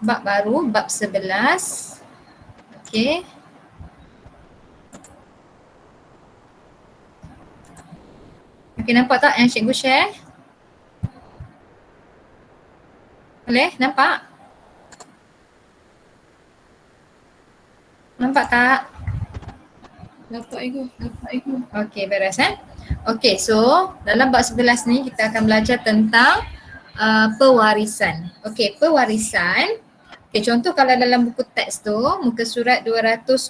bab baru, bab 11. Okey. Okey, nampak tak yang cikgu share? Boleh? Nampak? Nampak tak? Nampak Ibu. Okey, beres Okey, so dalam bab 11 ni kita akan belajar tentang pewarisan. Okey, pewarisan. Okey, contoh kalau dalam buku teks tu, muka surat 229.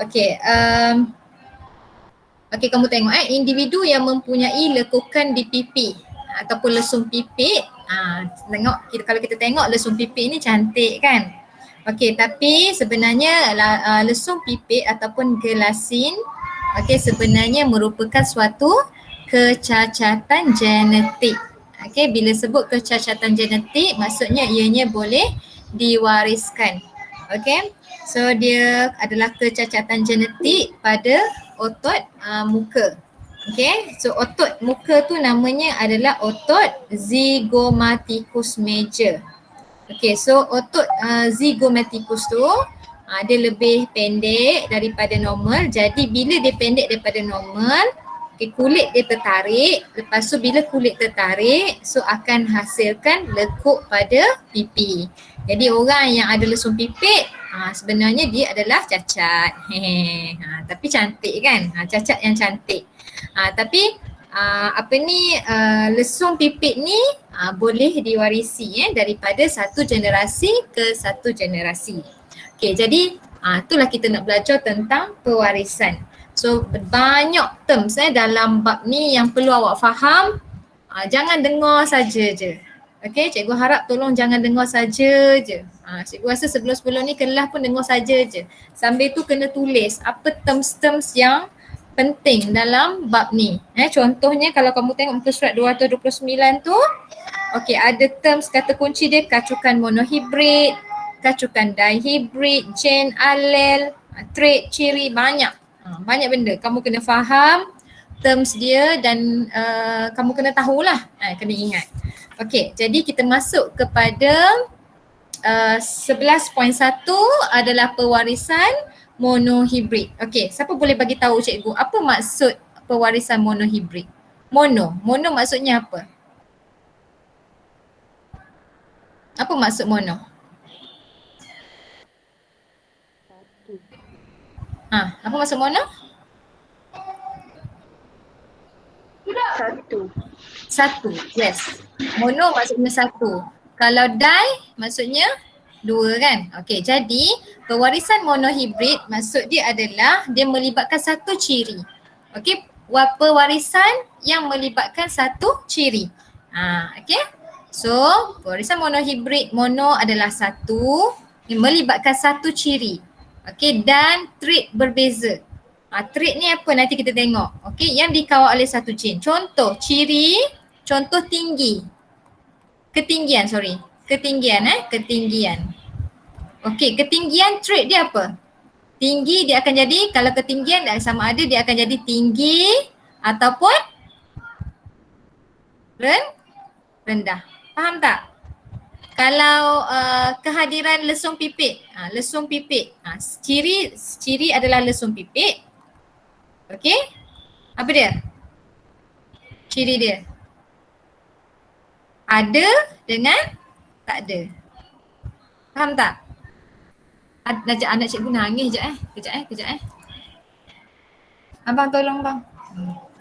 Okey, okey, kamu tengok individu yang mempunyai lekukan di pipi ataupun lesung pipi. Tengok kalau kita tengok lesung pipi ni cantik kan? Okey, tapi sebenarnya lesung pipit ataupun gelasin sebenarnya merupakan suatu kecacatan genetik. Okey, bila sebut kecacatan genetik maksudnya ianya boleh diwariskan. Okey, so dia adalah kecacatan genetik pada otot muka. Okey, so otot muka tu namanya adalah otot zygomaticus major. Okay, so otot zygomaticus tu dia lebih pendek daripada normal. Jadi bila dia pendek daripada normal, kulit dia tertarik. Lepas tu bila kulit tertarik, so akan hasilkan lekuk pada pipi. Jadi orang yang ada lesung pipit, sebenarnya dia adalah cacat. Tapi cantik kan? Cacat yang cantik. Tapi lesung pipit ni boleh diwarisi daripada satu generasi ke satu generasi. Okey, jadi itulah kita nak belajar tentang pewarisan. So banyak terms dalam bab ni yang perlu awak faham. Jangan dengar saja je. Okey, cikgu harap tolong jangan dengar saja je. Cikgu rasa sebelum-sebelum ni kelas pun dengar saja je. Sambil tu kena tulis apa terms-terms yang penting dalam bab ni. Contohnya kalau kamu tengok muka surat 229 tu, okey, ada terms kata kunci dia kacukan monohibrid, kacukan dihibrid, gen, alel, trait, ciri, banyak. Banyak benda. Kamu kena faham terms dia dan kamu kena tahulah, kena ingat. Okey, jadi kita masuk kepada 11.1 adalah pewarisan monohibrid. Okey, siapa boleh bagi tahu cikgu apa maksud pewarisan monohibrid? Mono maksudnya apa? Apa maksud mono? Apa maksud mono? Satu, yes. Mono maksudnya satu. Kalau di maksudnya dua kan? Okey, jadi pewarisan monohibrid maksud dia adalah dia melibatkan satu ciri. Okey, pewarisan yang melibatkan satu ciri. Okey. So, pewarisan monohibrid, mono adalah satu yang melibatkan satu ciri. Okey, dan trait berbeza. Trait ni apa nanti kita tengok. Okey, yang dikawal oleh satu gen. Contoh ciri, contoh tinggi. Ketinggian. Okey, ketinggian trait dia apa? Tinggi dia akan jadi, kalau ketinggian sama ada dia akan jadi tinggi ataupun rendah. Faham tak? Kalau kehadiran lesung pipit, ciri adalah lesung pipit. Okey? Apa dia? Ciri dia. Ada dengan tak ada. Faham tak? Anak cikgu nangis kejap. Abang tolong bang.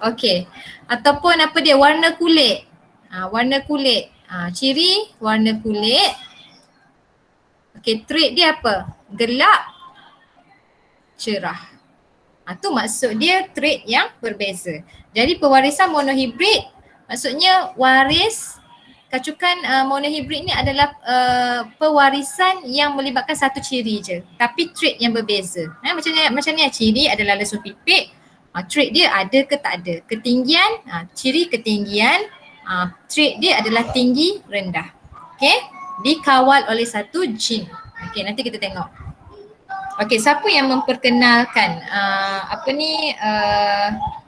Okey. Ataupun apa dia? Warna kulit. Warna kulit. Ciri warna kulit. Okey, trait dia apa? Gelap, cerah. Tu maksud dia trait yang berbeza. Jadi pewarisan monohibrid maksudnya waris kacukan monohibrid ni adalah pewarisan yang melibatkan satu ciri je, tapi trait yang berbeza. Macam ni ciri adalah lesung pipit, trait dia ada ke tak ada. Ketinggian, ciri ketinggian, trait dia adalah tinggi rendah. Okey, dikawal oleh satu gen. Okey, nanti kita tengok. Okey, siapa yang memperkenalkan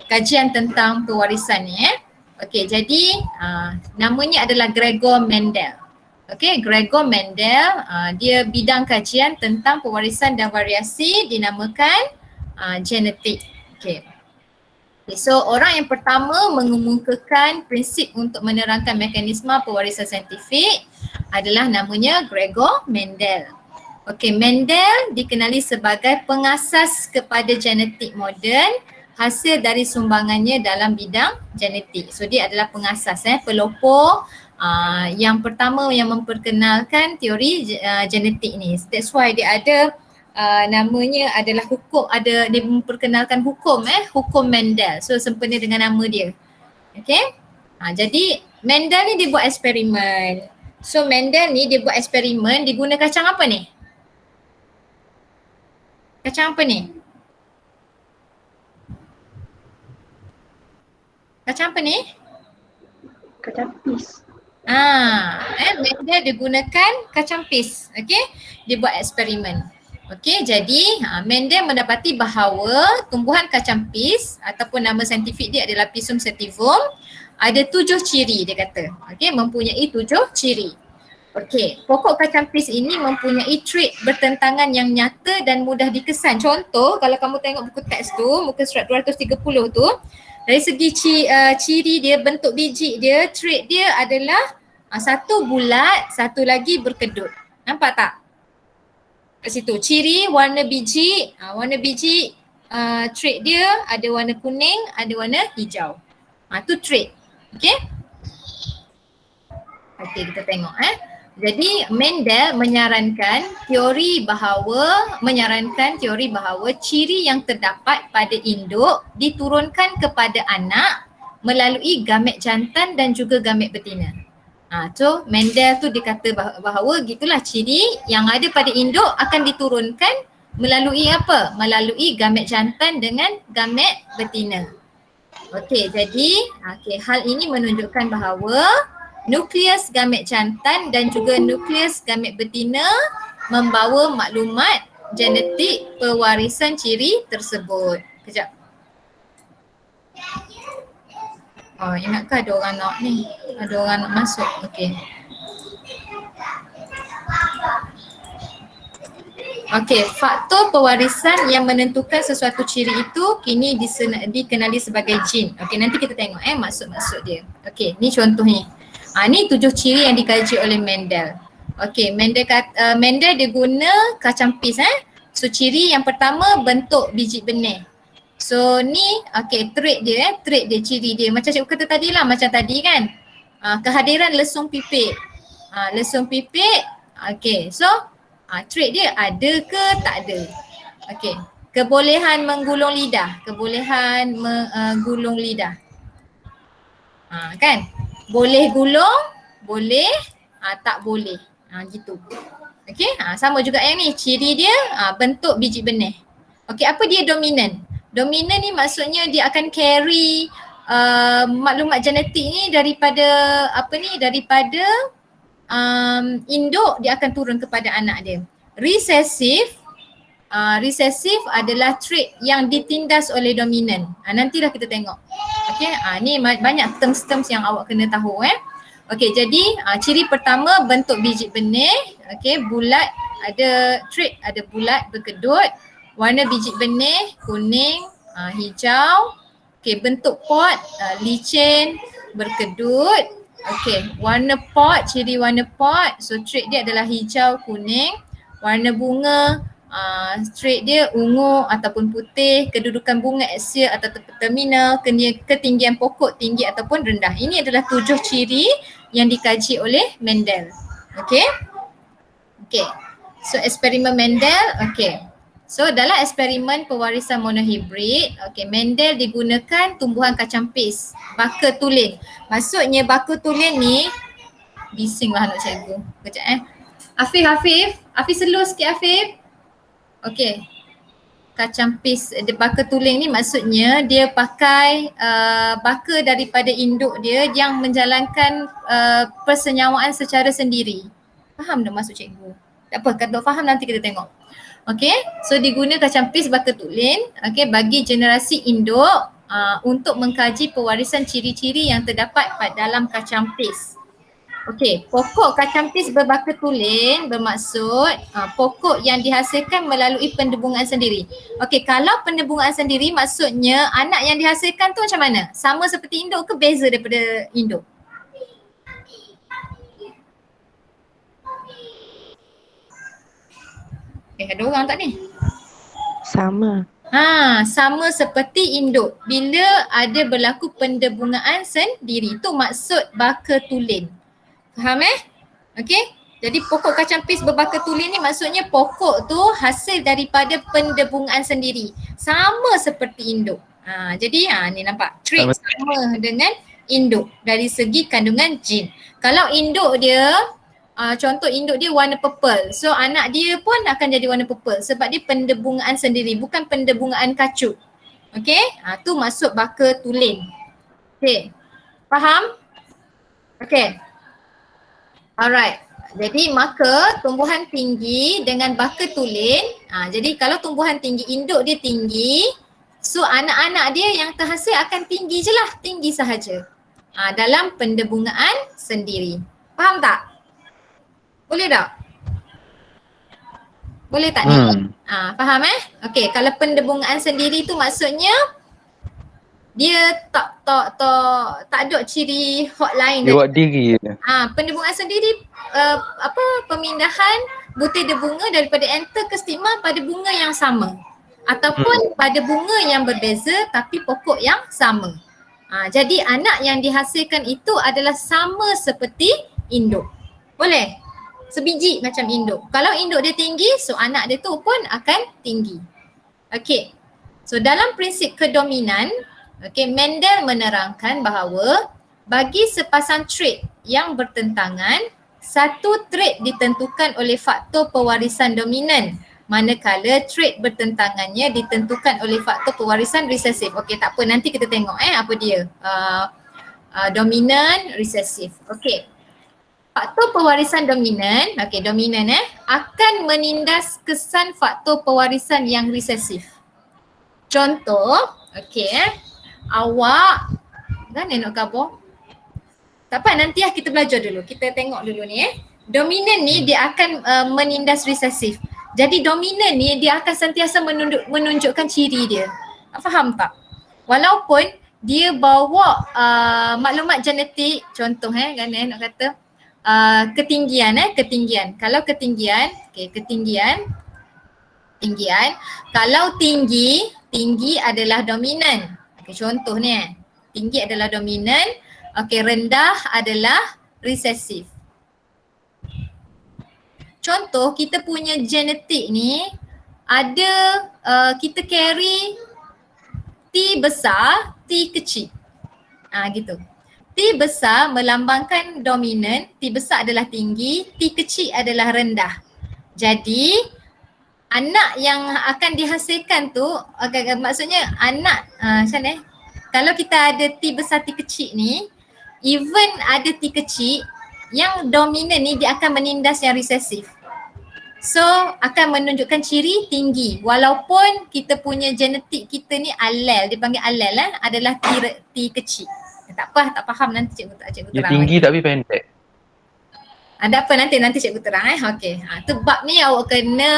kajian tentang pewarisan ni Okey, jadi namanya adalah Gregor Mendel. Okey, Gregor Mendel dia bidang kajian tentang pewarisan dan variasi dinamakan genetik. Okey. So orang yang pertama mengemukakan prinsip untuk menerangkan mekanisme pewarisan saintifik adalah namanya Gregor Mendel. Okey, Mendel dikenali sebagai pengasas kepada genetik moden hasil dari sumbangannya dalam bidang genetik. So dia adalah pengasas, pelopor yang pertama yang memperkenalkan teori genetik ni. That's why dia ada namanya adalah hukum, dia memperkenalkan hukum Mendel. So sempena dengan nama dia. Okey. Jadi Mendel ni dia buat eksperimen. So Mendel ni dia buat eksperimen, dia guna kacang apa ni? Kacang apa ni? Kacang apa ni? Kacang pis. Mendel dia gunakan kacang pis. Okey, dia buat eksperimen. Okey, jadi Mendel mendapati bahawa tumbuhan kacang pis ataupun nama saintifik dia adalah Pisum sativum ada 7 ciri dia kata. Okey, mempunyai 7 ciri. Okey, pokok kacang pis ini mempunyai trait bertentangan yang nyata dan mudah dikesan. Contoh, kalau kamu tengok buku teks tu, muka surat 230 tu, dari segi ciri dia, bentuk biji dia, trait dia adalah satu bulat, satu lagi berkedut. Nampak tak? Kat situ, ciri warna biji, trait dia ada warna kuning, ada warna hijau. Tu trait. Okey? Okey, kita tengok Jadi Mendel menyarankan teori bahawa ciri yang terdapat pada induk diturunkan kepada anak melalui gamet jantan dan juga gamet betina. So Mendel tu dikata bahawa gitulah ciri yang ada pada induk akan diturunkan melalui apa? Melalui gamet jantan dengan gamet betina. Okey, jadi hal ini menunjukkan bahawa nukleus gamet jantan dan juga nukleus gamet betina membawa maklumat genetik pewarisan ciri tersebut. Kejap. Ingatkah ada orang nak ni? Ada orang nak masuk? Okey. Okey, faktor pewarisan yang menentukan sesuatu ciri itu kini dikenali sebagai gen. Okey, nanti kita tengok maksud-maksud dia. Okey, ni contohnya. Ni 7 ciri yang dikaji oleh Mendel. Okey, Mendel dia guna kacang pis So ciri yang pertama bentuk biji benih. So ni trait dia, ciri dia. Macam cikgu kata tadi lah, macam tadi kan. Kehadiran lesung pipit. Lesung pipit, so trait dia ada ke tak ada. Okey, kebolehan menggulung lidah, gulung lidah. Kan? Boleh gulung, boleh, tak boleh. Gitu. Okey, sama juga yang ni. Ciri dia bentuk biji benih. Okey, apa dia dominan? Dominan ni maksudnya dia akan carry maklumat genetik ni daripada induk dia akan turun kepada anak dia. Resesif adalah trait yang ditindas oleh dominan. Nantilah kita tengok. Okey, ni banyak terms-terms yang awak kena tahu Okey, jadi ciri pertama bentuk biji benih, bulat, ada trait, ada bulat berkedut, warna biji benih kuning, hijau. Bentuk pot licin, berkedut. Warna pot, ciri warna pot, so trait dia adalah hijau kuning. Warna bunga, trait dia ungu ataupun putih, kedudukan bunga aksial atau terminal, ketinggian pokok tinggi ataupun rendah. Ini adalah 7 ciri yang dikaji oleh Mendel. Okey. So eksperimen Mendel, so dalam eksperimen pewarisan monohibrid, Mendel digunakan tumbuhan kacang pis, baka tulen. Maksudnya baka tulen ni, bising lah anak cikgu. Kejap Afif slow sikit Afif. Kacang pis, baka tulen ni maksudnya dia pakai baka daripada induk dia yang menjalankan persenyawaan secara sendiri. Faham tak maksud cikgu? Tak apa, kalau faham nanti kita tengok. So diguna kacang pis baka tulen bagi generasi induk untuk mengkaji pewarisan ciri-ciri yang terdapat dalam kacang pis. Okey, pokok kacang pis berbaka tulen bermaksud pokok yang dihasilkan melalui pendebungan sendiri. Okey, kalau pendebungan sendiri maksudnya anak yang dihasilkan tu macam mana? Sama seperti induk ke beza daripada induk? Ada orang tak ni? Sama. Sama seperti induk. Bila ada berlaku pendebungaan sendiri, tu maksud baka tulen. Faham Okey. Jadi pokok kacang pis berbaka tulen ni maksudnya pokok tu hasil daripada pendebungaan sendiri. Sama seperti induk. Jadi ni nampak trait sama dengan induk dari segi kandungan jin. Kalau induk dia contoh induk dia warna purple. So anak dia pun akan jadi warna purple sebab dia pendebungaan sendiri, bukan pendebungaan kacut. Okey? Tu maksud baka tulen. Okey. Faham? Okey. Alright. Jadi maka tumbuhan tinggi dengan baka tulen, jadi kalau tumbuhan tinggi, induk dia tinggi, so anak-anak dia yang terhasil akan tinggi je lah, tinggi sahaja. Dalam pendebungaan sendiri. Faham tak? Boleh tak? Boleh tak ni? Faham Okey, kalau pendebungaan sendiri tu maksudnya dia tak ada ciri hotline dia buat diri je. Pendebungaan sendiri pemindahan butir debunga daripada enter ke stigma pada bunga yang sama ataupun pada bunga yang berbeza tapi pokok yang sama. Jadi anak yang dihasilkan itu adalah sama seperti induk. Boleh? Sebiji macam induk. Kalau induk dia tinggi, so anak dia tu pun akan tinggi. Okey. So dalam prinsip kedominan, Mendel menerangkan bahawa bagi sepasang trait yang bertentangan, satu trait ditentukan oleh faktor pewarisan dominan, manakala trait bertentangannya ditentukan oleh faktor pewarisan resesif. Okey, tak apa, nanti kita tengok apa dia. Dominan, resesif. Okey. Faktor pewarisan dominan, dominan akan menindas kesan faktor pewarisan yang resesif. Contoh, awak kan nak khabar? Tak apa, nanti kita belajar dulu. Kita tengok dulu ni Dominan ni dia akan menindas resesif. Jadi dominan ni dia akan sentiasa menunjukkan ciri dia. Faham tak? Walaupun dia bawa maklumat genetik, contoh kan nak kata ketinggian. Kalau ketinggian, ketinggian. Kalau tinggi adalah dominan. Contoh ni tinggi adalah dominan, rendah adalah resesif. Contoh kita punya genetik ni ada kita carry T besar, T kecil. Gitu. T besar melambangkan dominan, T besar adalah tinggi, T kecil adalah rendah. Jadi anak yang akan dihasilkan tu, maksudnya anak macam ni, kalau kita ada T besar T kecil ni, even ada T kecil, yang dominan ni dia akan menindas yang resesif. So akan menunjukkan ciri tinggi walaupun kita punya genetik kita ni alel, dia panggil alel adalah T kecil. Tak apa, tak faham nanti cikgu terang. Dia tinggi tapi pendek. Ada apa nanti cikgu terang Okey. Tu bab ni awak kena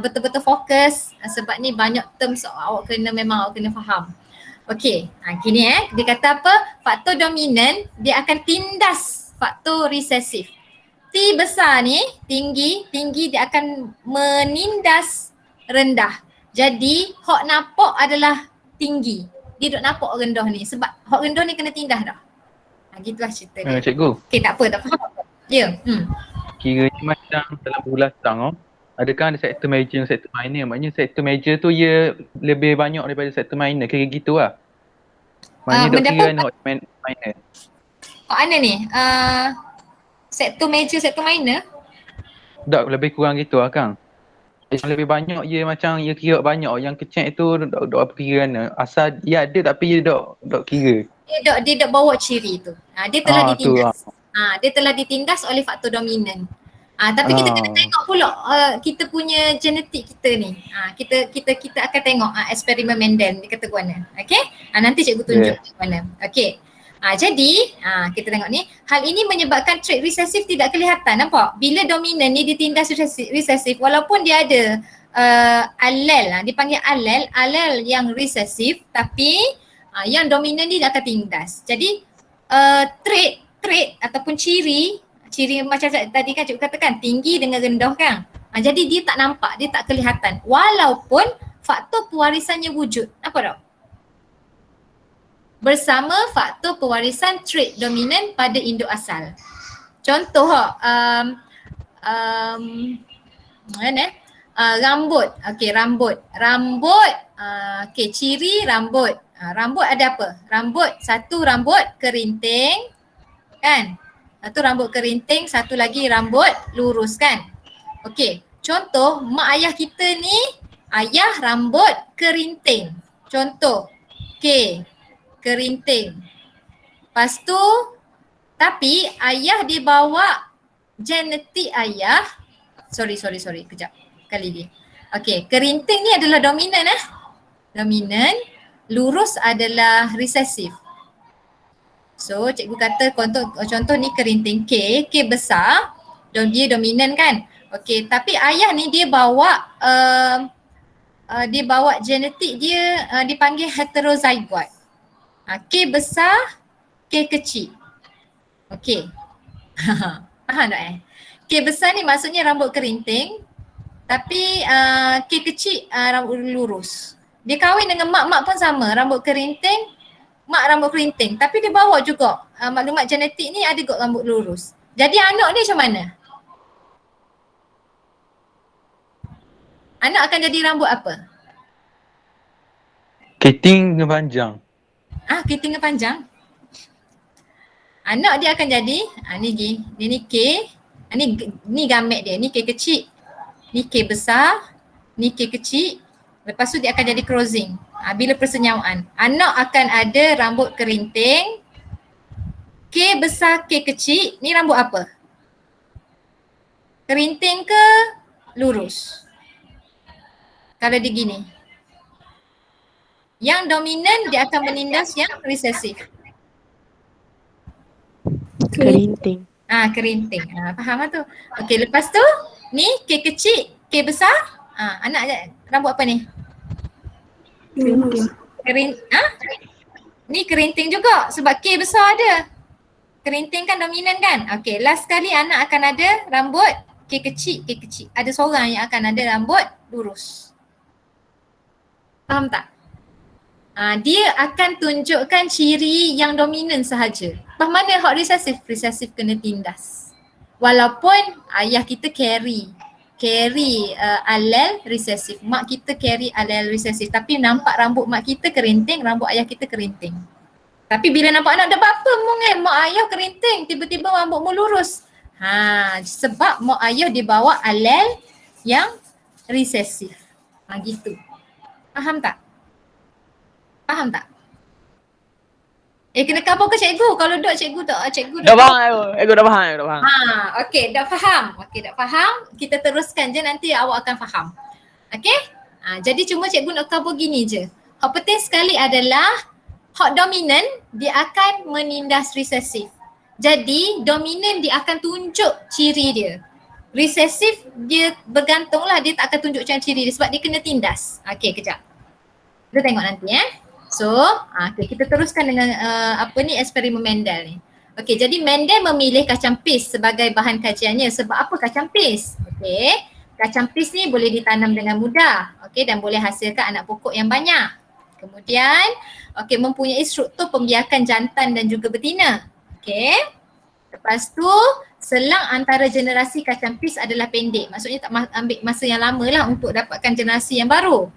betul-betul fokus sebab ni banyak terms awak kena faham. Okey. Gini dia kata apa? Faktor dominan dia akan tindas faktor resesif. T besar ni tinggi dia akan menindas rendah. Jadi hok nampak adalah tinggi. Dia duk nampak rendah ni sebab hok rendah ni kena tindas dah. Gitulah cerita dia. Cikgu. Okey, tak apa, tak faham. Ya. Kiranya macam dalam berulasang adakah ada sektor major dan sektor minor? Maknanya sektor major tu ia lebih banyak daripada sektor minor, kira gitu lah. Maknanya dok kira hot minor. Mana ni? Sektor major, sektor minor? Tak, lebih kurang gitu lah Kang. Yang lebih banyak ia macam ia kira banyak, yang kecil tu dok apa kira mana. Asal ia ada tapi ia dok kira. Dia dok bawa ciri tu. Dia telah ditindas. Dia telah ditindas oleh faktor dominan. Tapi kita kena tengok pula kita punya genetik kita ni. Kita akan tengok eksperimen Mendel ni kata guana. Okey? Nanti cikgu tunjuk guana. Okey. Jadi kita tengok ni, hal ini menyebabkan trait resesif tidak kelihatan. Nampak? Bila dominan ni ditindas resesif walaupun dia ada alel, dipanggil alel yang resesif, tapi yang dominan ni dia akan tindas. Jadi trait ataupun ciri macam tadi kan cikgu katakan tinggi dengan rendah kan. Jadi dia tak nampak, dia tak kelihatan walaupun faktor pewarisannya wujud. Apa tak? Bersama faktor pewarisan trait dominan pada induk asal. Contoh rambut. Okey, rambut. Okey, ciri rambut. Rambut ada apa? Satu rambut kerinting kan? Satu rambut kerinting, satu lagi rambut lurus kan? Okey, contoh mak ayah kita ni ayah rambut kerinting. Contoh. Okey, kerinting. Lepas tu tapi ayah dia bawa genetik ayah. Sorry, kejap. Kali ni. Okey, kerinting ni adalah dominan Dominan, lurus adalah resesif. So cikgu kata contoh ni kerinting K besar, dia dominan kan. Okey, tapi ayah ni dia bawa genetik dia dipanggil heterozygote. K besar, K kecil. Okey. Faham tak K besar ni maksudnya rambut kerinting, tapi K kecil rambut lurus. Dia kahwin dengan mak pun sama, rambut kerinting, mak rambut kerinting, tapi dia bawa juga maklumat genetik ni ada juga rambut lurus. Jadi anak ni macam mana? Anak akan jadi rambut apa? Keriting dengan panjang. Keriting dengan panjang. Anak dia akan jadi ni K, ni gamet dia, ni K kecil, ni K besar, ni K kecil. Lepas tu dia akan jadi crossing. Bila persenyawaan, anak akan ada rambut kerinting, K besar, K kecil. Ni rambut apa? Kerinting ke lurus? Kalau dia gini, yang dominan dia akan menindas yang resesif. Kerinting. Kerinting. Faham tu? Okey, lepas tu ni K kecil, K besar. Anak rambut apa ni? Ni kerinting juga sebab K besar ada. Kerinting kan dominan kan? Okey, last kali anak akan ada rambut K kecil. Ada seorang yang akan ada rambut lurus. Faham tak? Dia akan tunjukkan ciri yang dominan sahaja. Lepas mana hak resesif? Resesif kena tindas. Walaupun ayah kita carry alel resesif. Mak kita carry alel resesif. Tapi nampak rambut mak kita kerinting, rambut ayah kita kerinting. Tapi bila nampak anak, dah berapa mak ayah kerinting, tiba-tiba rambutmu lurus. Sebab mak ayah dia bawa alel yang resesif. Gitu. Faham tak? Kena cover ke cikgu? Kalau cikgu dah faham. Cikgu dah faham. Okey, dah faham. Kita teruskan je, nanti awak akan faham. Okey? Jadi cuma cikgu nak cover gini je. Hak penting sekali adalah hak dominan dia akan menindas resesif. Jadi dominan dia akan tunjuk ciri dia. Resesif dia bergantunglah, dia tak akan tunjukkan ciri dia sebab dia kena tindas. Okey, kejap. Kita tengok nanti So, kita teruskan dengan eksperimen Mendel ni. Okey, jadi Mendel memilih kacang pis sebagai bahan kajiannya. Sebab apa kacang pis? Okey, kacang pis ni boleh ditanam dengan mudah. Okey, dan boleh hasilkan anak pokok yang banyak. Kemudian, mempunyai struktur pembiakan jantan dan juga betina. Okey. Lepas tu, selang antara generasi kacang pis adalah pendek. Maksudnya tak ambil masa yang lama lah untuk dapatkan generasi yang baru.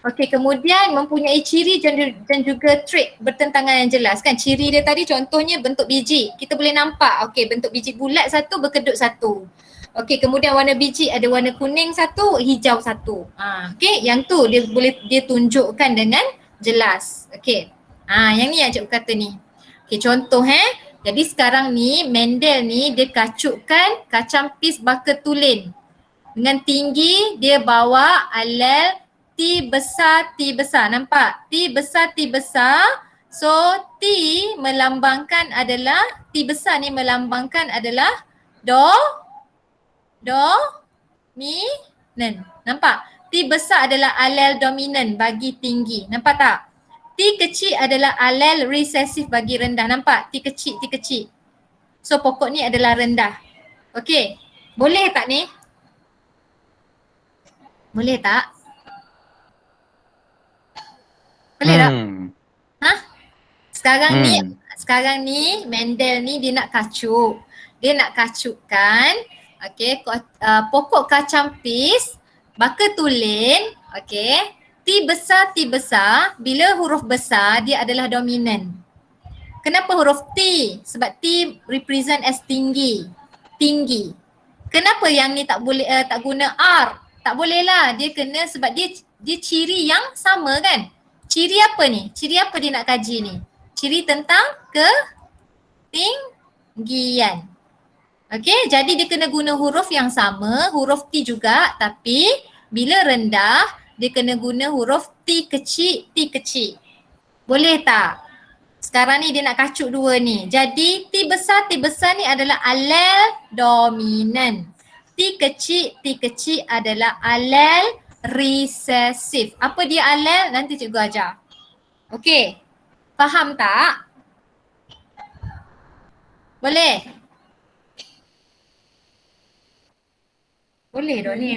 Okey, kemudian mempunyai ciri dan juga trait bertentangan yang jelas kan. Ciri dia tadi contohnya bentuk biji. Kita boleh nampak, bentuk biji bulat satu, berkedut satu. Okey, kemudian warna biji ada warna kuning satu, hijau satu. Okey, yang tu dia tunjukkan dengan jelas. Okey. Yang ni yang cikgu kata ni. Okey, contoh Jadi sekarang ni Mendel ni dia kacukkan kacang pis bakar tulen. Dengan tinggi dia bawa alel T besar. Nampak? T besar. So T melambangkan adalah, T besar ni melambangkan adalah dominant. Nampak? T besar adalah alel dominan bagi tinggi. Nampak tak? T kecil adalah alel resesif bagi rendah. Nampak? T kecil. So pokok ni adalah rendah. Okey. Boleh tak ni? Boleh tak? Boleh tak? Ha? Sekarang ni Mendel ni dia nak kacuk. Dia nak kacukkan pokok kacang pis bakar tulen, T besar, bila huruf besar dia adalah dominan. Kenapa huruf T? Sebab T represent as tinggi. Kenapa yang ni tak boleh tak guna R? Tak boleh lah, dia kena sebab dia ciri yang sama kan? Ciri apa ni? Ciri apa dia nak kaji ni? Ciri tentang ketinggian. Okey, jadi dia kena guna huruf yang sama, huruf T juga, tapi bila rendah dia kena guna huruf T kecil. Boleh tak? Sekarang ni dia nak kacuk dua ni. Jadi T besar ni adalah alel dominan. T kecil adalah alel resesif. Apa dia alel? Nanti cikgu ajar. Okey. Faham tak? Boleh? Boleh dah ni.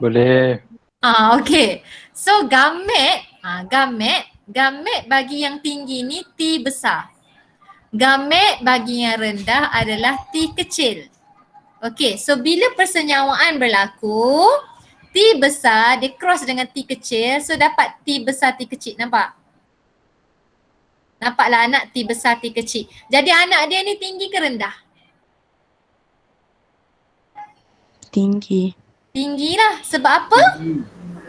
Boleh. Okey. So gamet bagi yang tinggi ni T besar. Gamet bagi yang rendah adalah T kecil. Okey, so bila persenyawaan berlaku, T besar dia cross dengan T kecil, so dapat T besar T kecil. Nampak? Nampaklah anak T besar T kecil. Jadi anak dia ni tinggi ke rendah? Tinggi. Tinggilah. Sebab apa?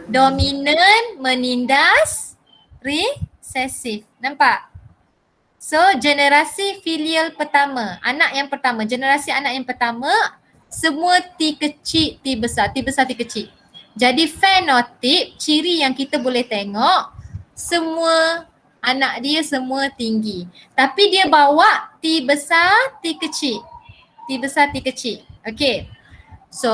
Dominan menindas resesif. Nampak? So generasi filial pertama, generasi anak yang pertama semua T kecil, T besar, T kecil. Jadi fenotip, ciri yang kita boleh tengok, semua anak dia semua tinggi. Tapi dia bawa T besar, T kecil. Okey. So,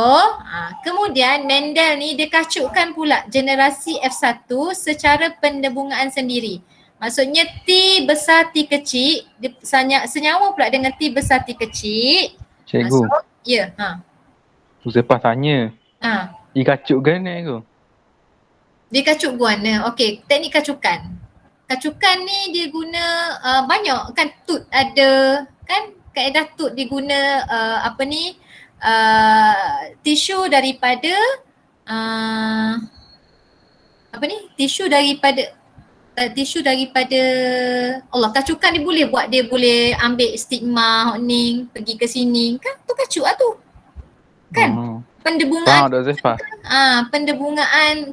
kemudian Mendel ni dia kacukkan pula generasi F1 secara pendebungaan sendiri. Maksudnya T besar T kecil, dia senyawa pula dengan T besar T kecil. Cikgu. Ya. Uzepah tanya. Dikacukkan ni tu? Dia kacuk guana. Okey, teknik kacukan. Kacukan ni dia guna banyak kan, tut ada kan, kaedah tut dia guna tisu daripada tisu daripada Allah. Kacukan dia boleh buat, dia boleh ambil stigma honing pergi ke sini kan, tu kacuk lah tu kan. Pendebungaan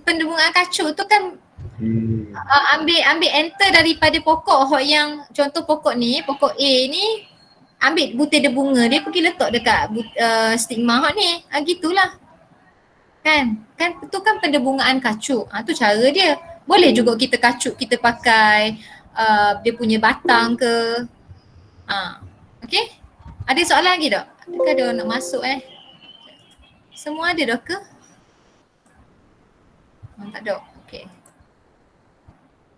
pendebungaan kacuk tu kan ambil enter daripada pokok yang contoh pokok ni, pokok A ni, ambil butir dia bunga dia pergi letak dekat stigma ni. Gitulah. Kan tu kan pendebungaan kacuk. Tu cara dia. Boleh juga kita kacuk, kita pakai dia punya batang ke. Okey? Ada soalan lagi tak? Adakah ada orang nak masuk Semua ada dah ke? Tak ada. Okey.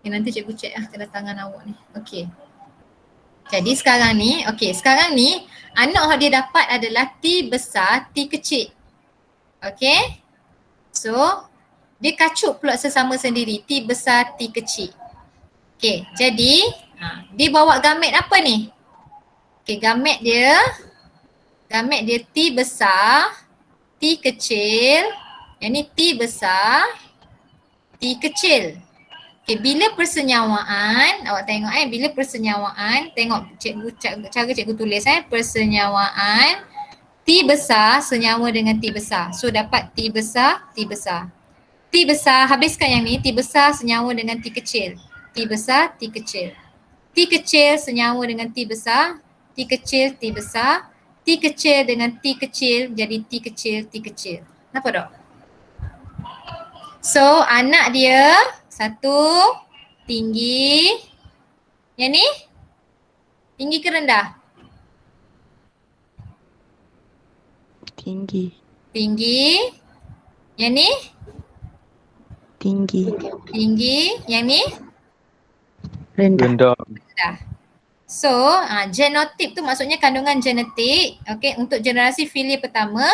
Nanti cikgu cek kedatangan awak ni. Okey. Jadi sekarang ni anak dia dapat adalah T besar, T kecil. Okey. So, dia kacuk pula sesama sendiri, T besar, T kecil. Okey, jadi dia bawa gamet apa ni? Okey, gamet dia T besar, T kecil. Yang ni T besar, T kecil. Okay, bila persenyawaan, awak tengok bila persenyawaan, tengok cara cikgu tulis persenyawaan T besar senyawa dengan T besar. So dapat T besar, T besar. T besar, habiskan yang ni, T besar senyawa dengan T kecil. T besar, T kecil. T kecil senyawa dengan T besar, T kecil, T besar, T kecil dengan T kecil jadi T kecil, T kecil. Nampak tak? So anak dia satu tinggi, yang ni tinggi ke rendah? Tinggi. Tinggi. Yang ni Tinggi. tinggi, yang ni Rendah. Rendah. rendah. So genotip tu maksudnya kandungan genetik, okay, untuk generasi filial pertama,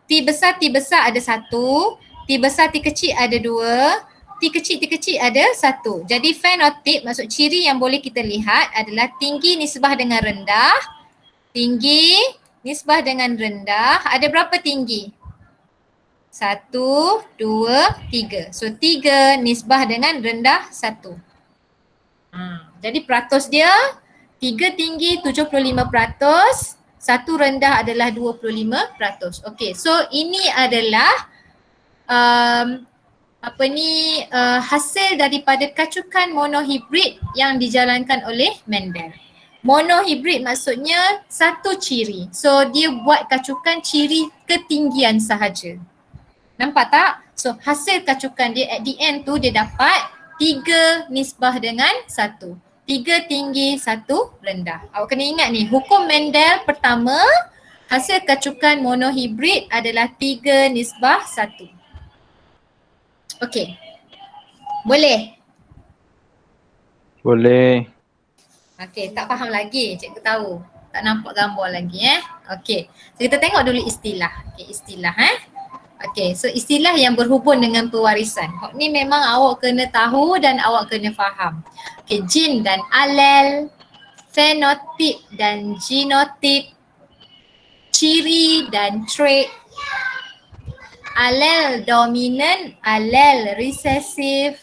T besar ada satu, T besar T kecil ada dua, T kecil ada satu. Jadi fenotip maksud ciri yang boleh kita lihat adalah tinggi nisbah dengan rendah, tinggi nisbah dengan rendah. Ada berapa tinggi? 1, 2, 3. So 3 nisbah dengan rendah 1. Jadi peratus dia 3 tinggi 75%, 1 rendah adalah 25%. Okey, so ini adalah hasil daripada kacukan monohibrid yang dijalankan oleh Mendel. Monohibrid maksudnya satu ciri. So dia buat kacukan ciri ketinggian sahaja. Nampak tak? So hasil kacukan dia at the end tu dia dapat 3 nisbah dengan 1. 3 tinggi, 1 rendah. Awak kena ingat ni, hukum Mendel pertama, hasil kacukan monohibrid adalah 3 nisbah 1. Okey. Boleh? Boleh. Okey, tak faham lagi, cikgu tahu. Tak nampak gambar lagi Okey. So kita tengok dulu istilah. Okey, istilah Okey, so istilah yang berhubung dengan pewarisan. Ni memang awak kena tahu dan awak kena faham. Okey, gen dan alel, fenotip dan genotip, ciri dan trait, alel dominant, alel recessive,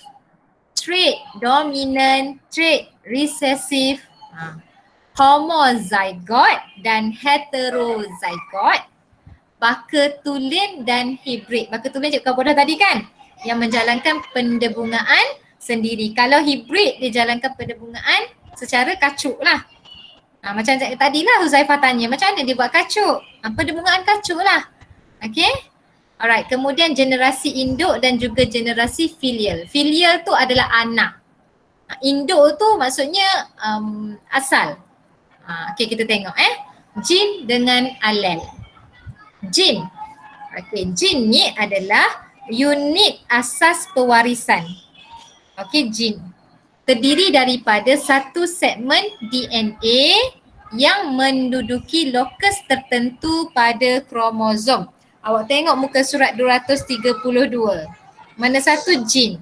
trait dominant, trait recessive, homozygote dan heterozygote, baketulin dan hibrid. Baketulin cikgu kau dah tadi kan? Yang menjalankan pendebungaan sendiri. Kalau hibrid dia jalankan pendebungaan secara kacuk lah. Macam tadi lah Huzaifah tanya, macam mana dia buat kacuk? Pendebungaan kacuk lah. Okay? Alright, kemudian generasi induk dan juga generasi filial. Filial tu adalah anak. Induk tu maksudnya asal. Okay, kita tengok gen dengan alel. Gen. Okey, gen ni adalah unit asas pewarisan. Okey, gen. Terdiri daripada satu segmen DNA yang menduduki lokus tertentu pada kromosom. Awak tengok muka surat 232. Mana satu gen?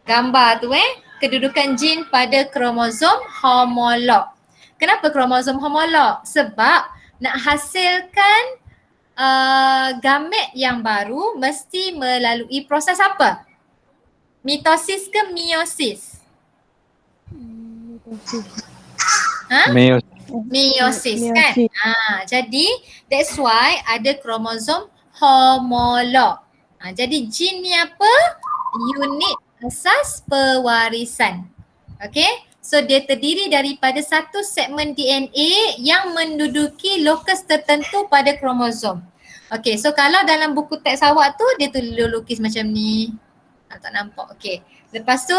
Gambar tu kedudukan gen pada kromosom homolog. Kenapa kromosom homolog? Sebab nak hasilkan gamet yang baru mesti melalui proses apa? Mitosis ke meiosis? Meiosis kan? Jadi that's why ada kromosom homolog. Jadi gen ni apa? Unit asas pewarisan. Okay? So dia terdiri daripada satu segmen DNA yang menduduki lokus tertentu pada kromosom. Okay, so kalau dalam buku teks awak tu dia lukis macam ni. Tak nampak. Okay. Lepas tu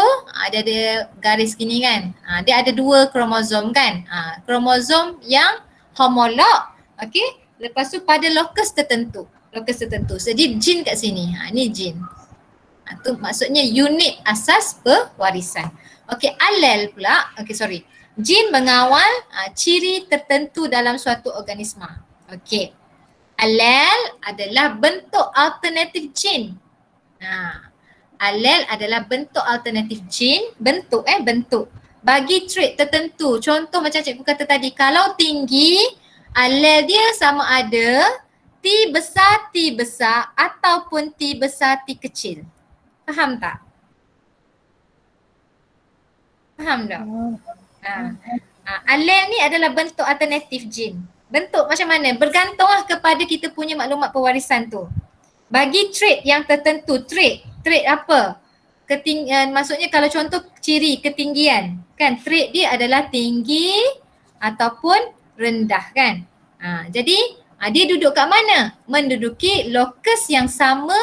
dia ada garis gini kan. Dia ada dua kromosom kan. Kromosom yang homolog. Okay. Lepas tu pada lokus tertentu. Lokus tertentu. Jadi gen kat sini. Ni gen. Tu maksudnya unit asas pewarisan. Okey, alel pula. Okey, sorry. Gen mengawal ciri tertentu dalam suatu organisma. Okey. Alel adalah bentuk alternatif gen. Alel adalah bentuk alternatif gen. Bentuk bentuk. Bagi trait tertentu. Contoh macam cikgu kata tadi. Kalau tinggi, alel dia sama ada T besar ataupun T besar T kecil. Faham tak? Faham tak? Alel ni adalah bentuk alternatif gen. Bentuk macam mana? Bergantunglah kepada kita punya maklumat pewarisan tu. Bagi trait yang tertentu, trait apa? maksudnya kalau contoh ciri ketinggian kan, trait dia adalah tinggi ataupun rendah kan. Jadi dia duduk kat mana? Menduduki lokus yang sama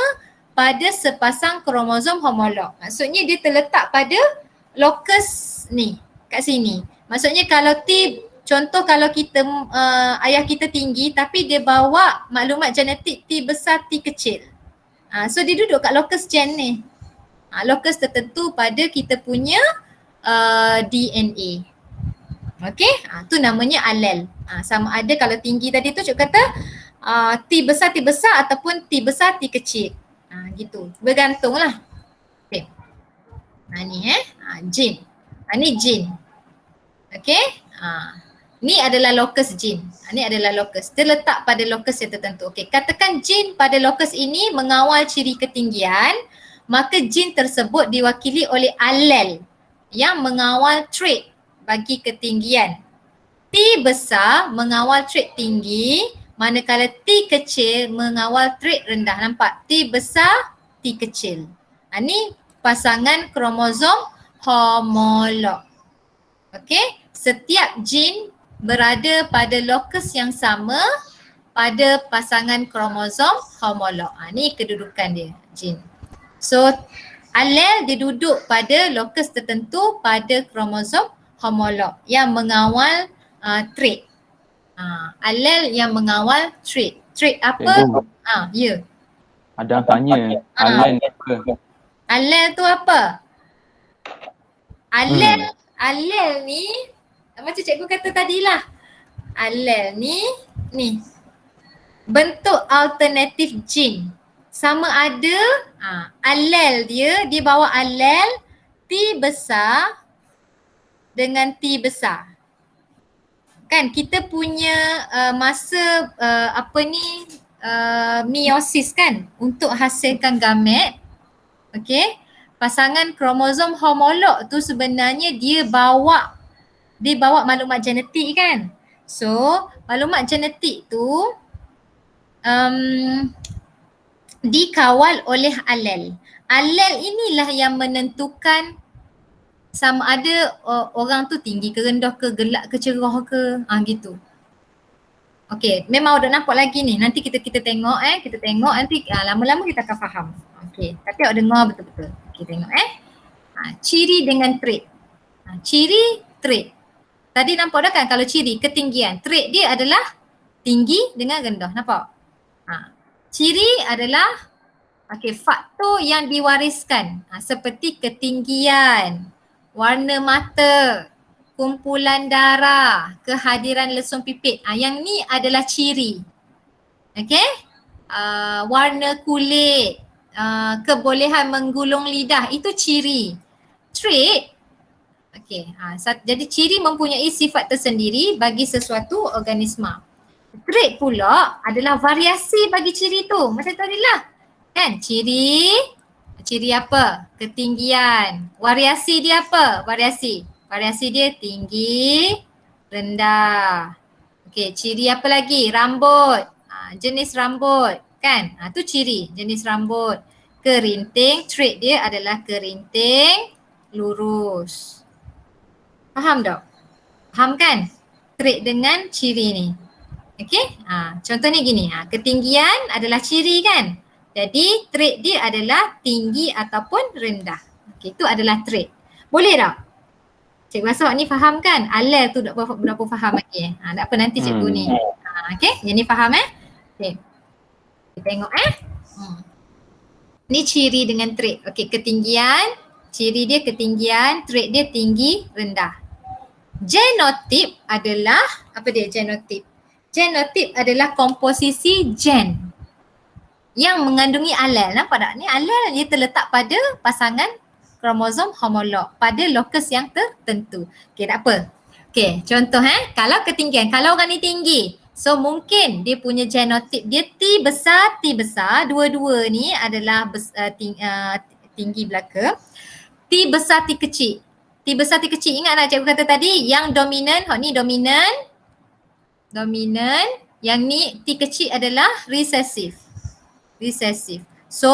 pada sepasang kromosom homolog. Maksudnya dia terletak pada lokus ni, kat sini. Maksudnya kalau contoh kalau kita ayah kita tinggi tapi dia bawa maklumat genetik T besar T kecil. So dia duduk kat lokus gen ni. Lokus tertentu pada kita punya DNA. Okey, tu namanya alel. Sama ada kalau tinggi tadi tu cik kata T besar ataupun T besar T kecil. Gitu. Bergantunglah. Okey. Ni gene. Ni gene. Okey. Ni adalah lokus gene. Ni adalah lokus. Terletak pada lokus yang tertentu. Okey, katakan gene pada lokus ini mengawal ciri ketinggian, maka gene tersebut diwakili oleh alel yang mengawal trait bagi ketinggian. T besar mengawal trait tinggi, manakala T kecil mengawal trait rendah. Nampak? T besar, T kecil. Ni pasangan kromosom homolog. Okey, setiap gene berada pada lokus yang sama pada pasangan kromosom homolog. Ni kedudukan dia, gene. So, alel dia duduk pada lokus tertentu pada kromosom homolog yang mengawal trait. Alel yang mengawal trait. Trait apa? Ya. Ada yang tanya, alel ni apa? Alel tu apa? Alel ni macam cikgu kata tadilah. Alel ni bentuk alternatif gene. Sama ada alel dia bawa alel T besar dengan T besar. Kan kita punya masa meiosis kan untuk hasilkan gamet. Okey. Pasangan kromosom homolog tu sebenarnya dia bawa maklumat genetik kan. So, maklumat genetik tu dikawal oleh alel. Alel inilah yang menentukan sama ada orang tu tinggi ke rendah ke, gelap ke cerah ke, gitu. Okey, memang dah nampak lagi ni. Nanti kita tengok kita tengok nanti lama-lama kita akan faham. Okey, tapi awak dengar betul-betul. Okey, tengok ciri dengan trait. Ciri, trait. Tadi nampak dah kan kalau ciri ketinggian, trait dia adalah tinggi dengan rendah. Nampak? Ciri adalah faktor yang diwariskan seperti ketinggian, warna mata, kumpulan darah, kehadiran lesung pipit. Yang ni adalah ciri. Okey? Warna kulit, kebolehan menggulung lidah, itu ciri. Trait, jadi ciri mempunyai sifat tersendiri bagi sesuatu organisma. Trait pula adalah variasi bagi ciri tu. Macam tadilah. Kan? Ciri apa? Ketinggian. Variasi dia apa? Variasi dia tinggi, rendah. Okey, ciri apa lagi? Rambut. Jenis rambut. Kan? Tu ciri, jenis rambut. Kerinting, trait dia adalah kerinting, lurus. Faham tak? Faham kan? Trait dengan ciri ni. Okey? Contohnya gini, ketinggian adalah ciri kan? Jadi trait dia adalah tinggi ataupun rendah. Okey, itu adalah trait. Boleh tak? Cikgu rasa awak ni faham kan? Alel tu berapa faham lagi tak apa nanti cikgu ni. Okey, yang ni faham Okey. Kita tengok Ni ciri dengan trait. Okey, ketinggian, ciri dia ketinggian, trait dia tinggi, rendah. Genotip adalah, apa dia genotip? Genotip adalah komposisi gen yang mengandungi alel. Nampak tak? Ni alel dia terletak pada pasangan kromosom homolog pada lokus yang tertentu. Okey, tak apa. Okey, contoh kalau ketinggian, kalau orang ni tinggi, so mungkin dia punya genotip dia T besar, dua-dua ni adalah tinggi belaka. T besar, T kecil. T besar, T kecil, ingat tak cikgu kata tadi yang dominan, ni dominan, yang ni T kecil adalah recessive. So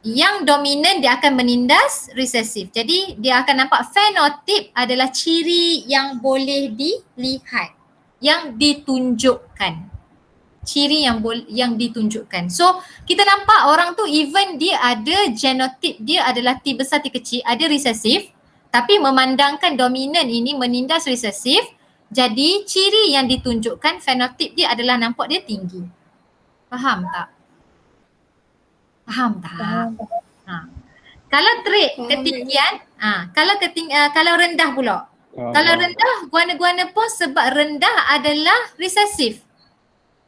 Yang dominan dia akan menindas resesif. Jadi dia akan nampak fenotip adalah ciri yang boleh dilihat, yang ditunjukkan. Ciri yang ditunjukkan. So kita nampak orang tu even dia ada genotip dia adalah T besar T kecil, ada resesif, tapi memandangkan dominan ini menindas resesif, jadi ciri yang ditunjukkan fenotip dia adalah nampak dia tinggi. Faham tak? Faham tak? Ha. Kalau trait ketinggian, kalau rendah pula. Kalau rendah, guana-guana pun sebab rendah adalah resesif.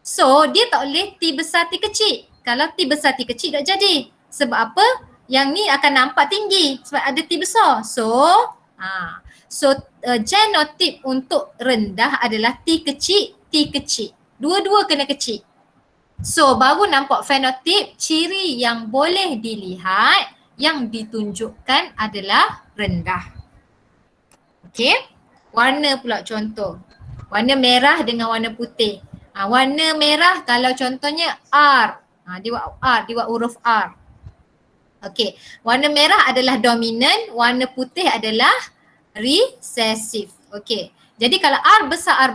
So, dia tak boleh T besar T kecil. Kalau T besar T kecil tak jadi. Sebab apa? Yang ni akan nampak tinggi sebab ada T besar. So genotip untuk rendah adalah T kecil, T kecil. Dua-dua kena kecil. So baru nampak fenotip, ciri yang boleh dilihat, yang ditunjukkan adalah rendah. Okey. Warna pula contoh. Warna merah dengan warna putih. Warna merah kalau contohnya R. Dia buat R, dia buat huruf R. Okey. Warna merah adalah dominan, warna putih adalah resesif. Okey. Jadi kalau R besar,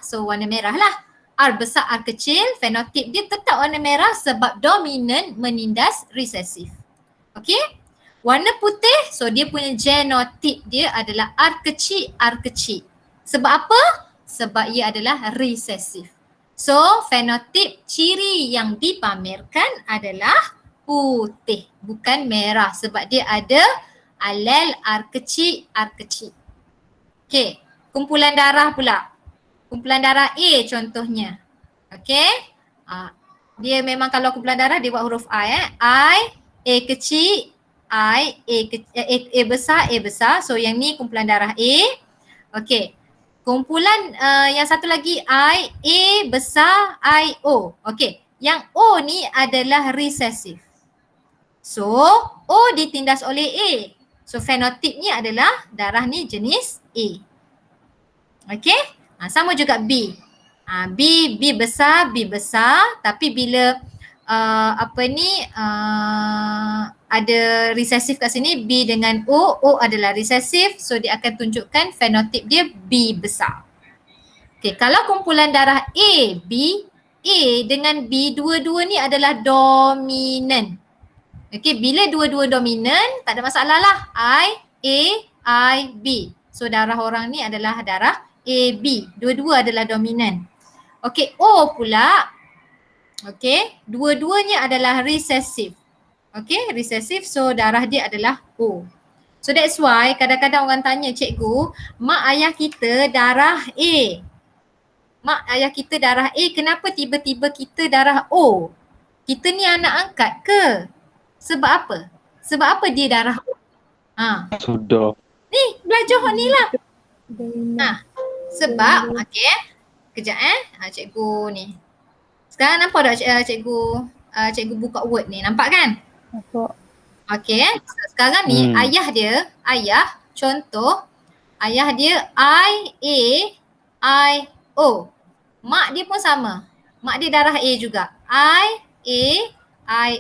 so warna merah lah. R besar, R kecil, fenotip dia tetap warna merah sebab dominan menindas resesif. Okey? Warna putih, so dia punya genotip dia adalah R kecil, R kecil. Sebab apa? Sebab ia adalah resesif. So, fenotip ciri yang dipamerkan adalah putih, bukan merah sebab dia ada alel R kecil, R kecil. Okey, kumpulan darah pula. Kumpulan darah A contohnya. Okey. Dia memang kalau kumpulan darah dia buat huruf I. I, A kecil, I, A besar, A besar. So yang ni kumpulan darah A. Okey. Kumpulan yang satu lagi I, A besar, I, O. Okey. Yang O ni adalah resesif. So O ditindas oleh A. So fenotipnya adalah darah ni jenis A. Okey. Sama juga B. B besar, tapi bila ada resesif kat sini, B dengan O adalah resesif, so dia akan tunjukkan fenotip dia B besar. Okey, kalau kumpulan darah A dengan B, dua-dua ni adalah dominan. Okey, bila dua-dua dominan, tak ada masalah lah. I, B. So darah orang ni adalah darah AB. Dua-dua adalah dominan. Okey, O pula. Okey, dua-duanya adalah resesif. Okey, resesif, so darah dia adalah O. So that's why kadang-kadang orang tanya, cikgu, mak ayah kita darah A. Mak ayah kita darah A, kenapa tiba-tiba kita darah O? Kita ni anak angkat ke? Sebab apa? Sebab apa dia darah O? Sudah. Ni, belajar ni lah. Sebab, okey, kejap cikgu ni. Sekarang nampak tak cikgu buka Word ni, nampak kan? Nampak. Okey, so, sekarang ni ayah contoh, ayah dia I, O. Mak dia pun sama. Mak dia darah A juga. I,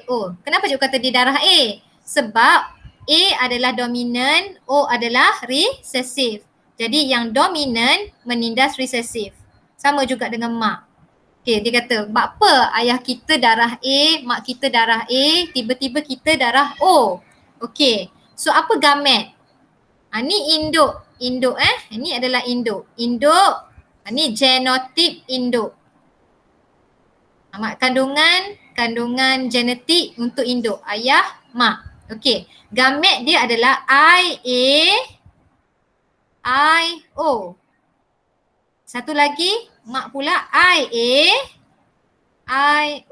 O. Kenapa cikgu kata dia darah A? Sebab A adalah dominan, O adalah resesif. Jadi yang dominan menindas resesif. Sama juga dengan mak. Okay, dia kata, apa ayah kita darah A, mak kita darah A, tiba-tiba kita darah O. Okay, so apa gamet? Ni induk. Ini adalah induk. Ni genotip induk. Kandungan genetik untuk induk. Ayah, mak. Okay, gamet dia adalah I, O. Satu lagi, mak pula I,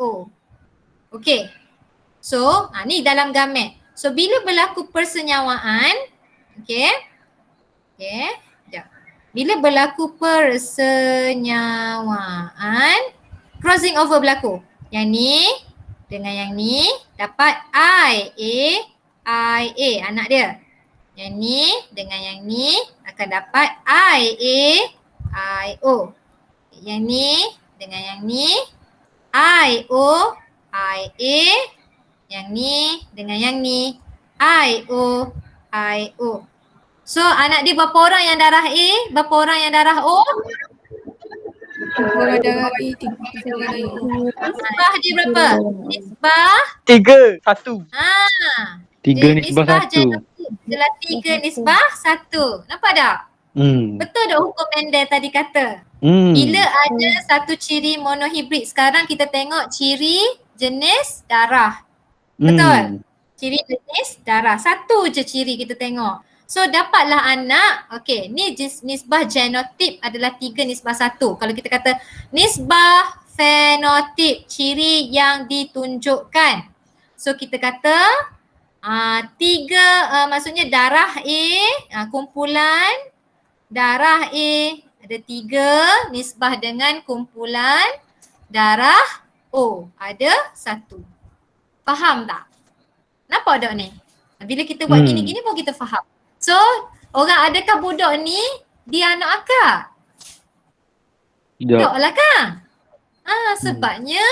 O. Okay. So, ni dalam gamet. So, bila berlaku persenyawaan, bila berlaku persenyawaan, crossing over berlaku. Yang ni dengan yang ni dapat I, A, anak dia. Yang ni dengan yang ni akan dapat I, O. Yang ni dengan yang ni I, O, Yang ni dengan yang ni. I-O. So anak dia berapa orang yang darah A? Berapa orang yang darah O? Orang darah A, 3 orang darah O. Nisbah dia berapa? Nisbah 3, 1. Tiga nisbah satu. genotyp adalah 3 nisbah 1. Nampak tak? Betul tak hukum Mendel tadi kata? Bila ada satu ciri monohibrid, sekarang kita tengok ciri jenis darah. Betul? Ciri jenis darah. Satu je ciri kita tengok. So dapatlah anak, okey, ni nisbah genotip adalah 3 nisbah 1. Kalau kita kata nisbah fenotip, ciri yang ditunjukkan. So kita kata 3, maksudnya darah A, kumpulan darah A ada 3 nisbah dengan kumpulan darah O ada 1. Faham tak? Nampak tak ni? Bila kita buat gini-gini pun kita faham. So, orang adakah budak ni dia anak akak? Tak lah kan? Sebabnya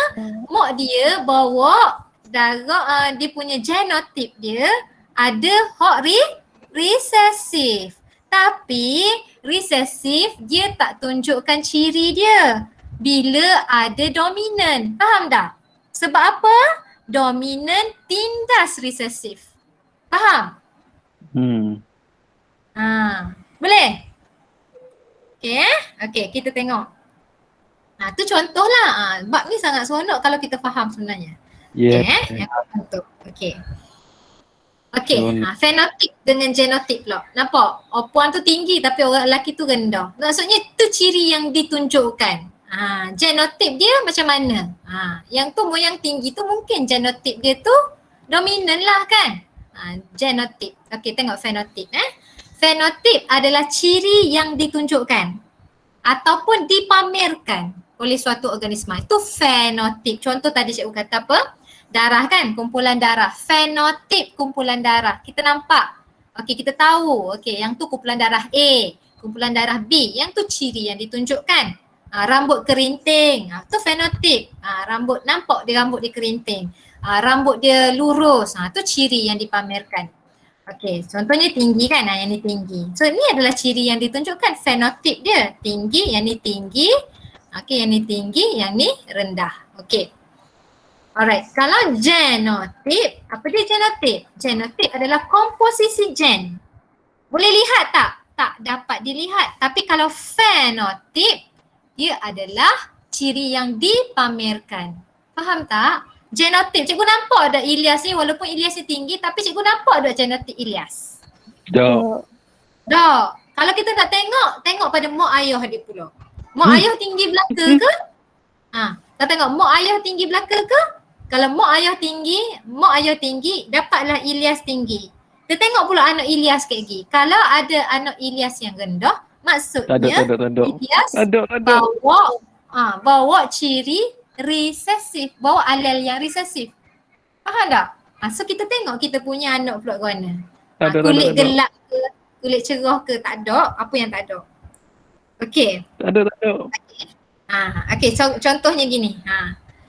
mak dia bawa darah, dia punya genotip dia ada hok resesif. Tapi resesif dia tak tunjukkan ciri dia bila ada dominan. Faham tak? Sebab apa? Dominan tindas resesif. Faham? Boleh? Okey, kita tengok. Tu contohlah. Bab ni sangat seronok kalau kita faham sebenarnya. Yang contoh. Okey, fenotip dengan genotip pula. Nampak? Puan tu tinggi tapi orang lelaki tu rendah. Maksudnya tu ciri yang ditunjukkan. Genotip dia macam mana? Yang tu yang tinggi tu mungkin genotip dia tu dominan lah kan? Genotip. Okey, tengok fenotip. Fenotip adalah ciri yang ditunjukkan ataupun dipamerkan oleh suatu organisma. Itu fenotip. Contoh tadi cikgu kata apa? Darah kan? Kumpulan darah. Fenotip kumpulan darah. Kita nampak. Okey, kita tahu. Okey, yang tu kumpulan darah A, kumpulan darah B. Yang tu ciri yang ditunjukkan. Rambut kerinting. Tu fenotip. Rambut nampak dia rambut dia kerinting. Rambut dia lurus. Tu ciri yang dipamerkan. Okey, contohnya tinggi kan? Yang ni tinggi. So ni adalah ciri yang ditunjukkan, fenotip dia. Tinggi, yang ni tinggi. Okey, yang ni tinggi, yang ni rendah. Okey. Alright, kalau genotip, apa dia genotip? Genotip adalah komposisi gen. Boleh lihat tak? Tak dapat dilihat. Tapi kalau fenotip, dia adalah ciri yang dipamerkan. Faham tak? Genotip, cikgu nampak ada Ilyas ni walaupun Ilyas ni tinggi tapi cikgu nampak ada genotip Ilyas. Tak. Kalau kita nak tengok pada mak ayah dia pula. Mak ayah tinggi belaka ke? Kita tengok mak ayah tinggi belaka ke? Kalau mak ayah tinggi, dapatlah Ilyas tinggi. Kita tengok pula anak Ilyas kayak gini. Kalau ada anak Ilyas yang rendah, maksudnya Ilyas bawa ciri resesif, bawa alel yang resesif. Faham tak? So kita tengok kita punya anak pula ke mana. Kulit gelap ke, kulit cerah ke, tak ada. Apa yang tak ada? Okey. Tak ada. Okey, so, contohnya gini.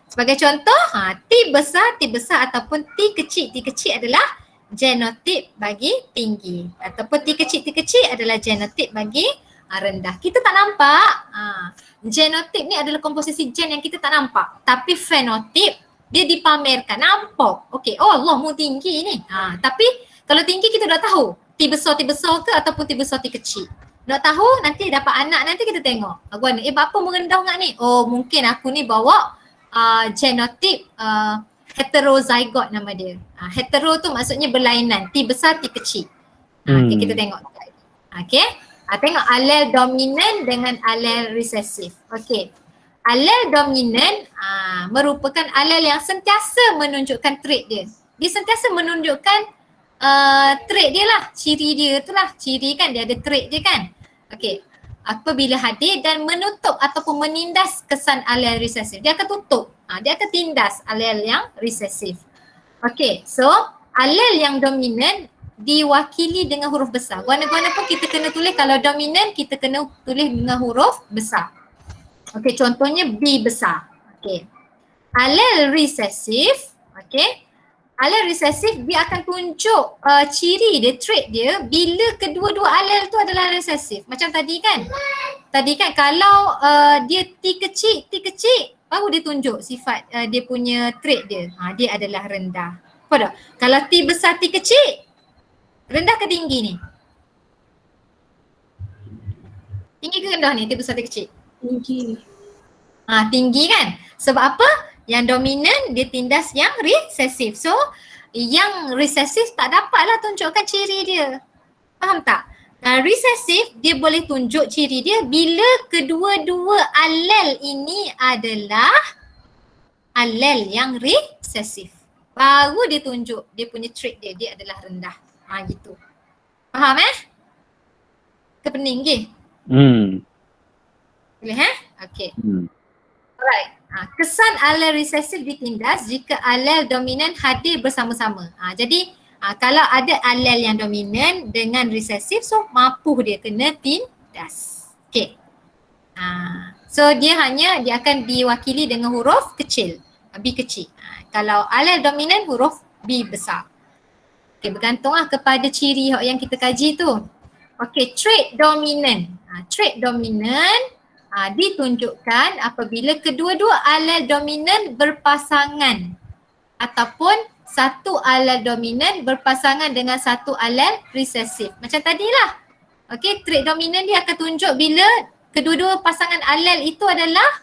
Sebagai contoh, T besar ataupun T kecil adalah genotip bagi tinggi. Ataupun T kecil adalah genotip bagi rendah. Kita tak nampak. Genotip ni adalah komposisi gen yang kita tak nampak. Tapi fenotip dia dipamerkan. Nampak. Okey, Allah mu tinggi ni. Tapi kalau tinggi kita dah tahu. T besar ke ataupun T besar T kecil. Nak tahu nanti dapat anak nanti kita tengok. Apa merendah ngak ni? Oh mungkin aku ni bawa genotip heterozygote nama dia. Hetero tu maksudnya berlainan. T besar T kecil. Okay, kita tengok. Okay. Tengok alel dominan dengan alel resesif. Okey. Alel dominan merupakan alel yang sentiasa menunjukkan trait dia. Dia sentiasa menunjukkan trait dia lah. Ciri dia tu lah. Ciri kan dia ada trait dia kan. Okey. Apabila hadir dan menutup ataupun menindas kesan alel resesif. Dia akan tutup. Dia akan tindas alel yang resesif. Okey. So alel yang dominan diwakili dengan huruf besar. Guana-guana pun kita kena tulis, kalau dominan kita kena tulis dengan huruf besar. Okey, contohnya B besar. Okey. Alel resesif, okey. Alel resesif dia akan tunjuk ciri dia, trait dia bila kedua-dua alel tu adalah resesif. Macam tadi kan. Tadi kan kalau dia T kecil, baru dia tunjuk sifat dia punya trait dia. Dia adalah rendah. Apa tak? Kalau T besar, T kecil, rendah ke tinggi ni? Tinggi ke rendah ni T besar, T kecil? Tinggi. Tinggi kan? Sebab apa? Yang dominan dia tindas yang resesif. So yang resesif tak dapatlah tunjukkan ciri dia. Faham tak? Resesif dia boleh tunjuk ciri dia bila kedua-dua alel ini adalah alel yang resesif. Baru dia tunjuk dia punya trait dia adalah rendah. Gitu. Faham ke pening ke? Boleh Okay. Alright. Kesan alel resesif ditindas jika alel dominan hadir bersama-sama. Jadi kalau ada alel yang dominan dengan resesif, so mampu dia kena tindas. Okay. So dia akan diwakili dengan huruf kecil, B kecil. Kalau alel dominan huruf B besar. Okay, bergantunglah kepada ciri yang kita kaji tu. Okay, trait dominan. Trait dominan ditunjukkan apabila kedua-dua alel dominan berpasangan ataupun satu alel dominan berpasangan dengan satu alel resesif. Macam tadilah. Okey, trait dominan dia akan tunjuk bila kedua-dua pasangan alel itu adalah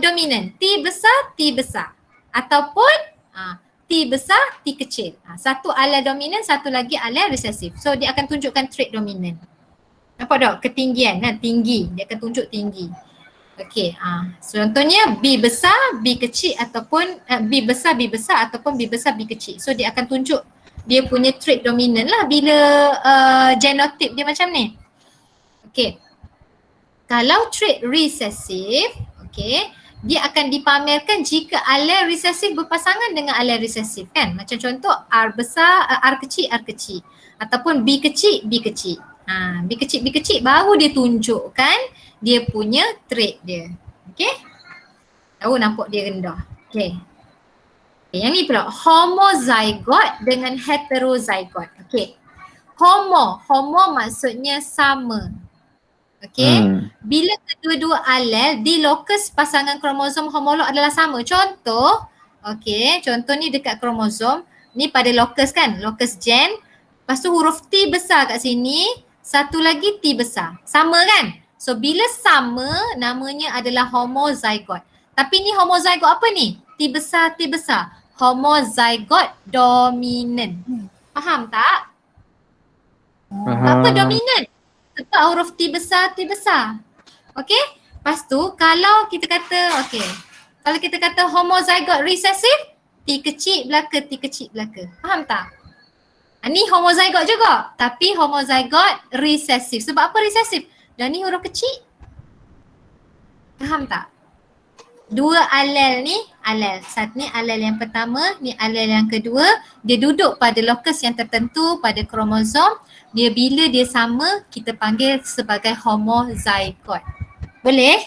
dominan. T besar ataupun T besar, T kecil. Satu alel dominan, satu lagi alel resesif. So dia akan tunjukkan trait dominan. Nampak tak? Ketinggian kan? Tinggi. Dia akan tunjuk tinggi. Okey. Contohnya B besar, B kecil ataupun B besar ataupun B besar, B kecil. So dia akan tunjuk dia punya trait dominan lah bila genotip dia macam ni. Okey. Kalau trait resesif, okey, dia akan dipamerkan jika alel resesif berpasangan dengan alel resesif kan? Macam contoh R besar, R kecil ataupun B kecil, B kecil. B kecil baru dia tunjukkan dia punya trait dia. Okey? Tahu nampak dia rendah. Okey. Yang ni pula homozygot dengan heterozygot. Okey. Homo maksudnya sama. Okey. Bila kedua-dua alel di lokus pasangan kromosom homolog adalah sama. Contoh, okey, contoh ni dekat kromosom, ni pada lokus kan, lokus gen. Lepas tu huruf T besar kat sini, satu lagi T besar. Sama kan? So bila sama, namanya adalah homozygot. Tapi ni homozygot apa ni? T besar. Homozygot dominan. Faham tak? Apa dominan? Sebab huruf T besar. Okey? Lepas tu kalau kita kata, kalau kita kata homozygot resesif, T kecil belaka. Faham tak? Ni homozygot juga, tapi homozygot resesif. Sebab apa resesif? Dan ni huruf kecil. Faham tak? Dua alel ni, satu ni alel yang pertama, ni alel yang kedua, dia duduk pada lokus yang tertentu pada kromosom. Bila dia sama, kita panggil sebagai homozygot. Boleh?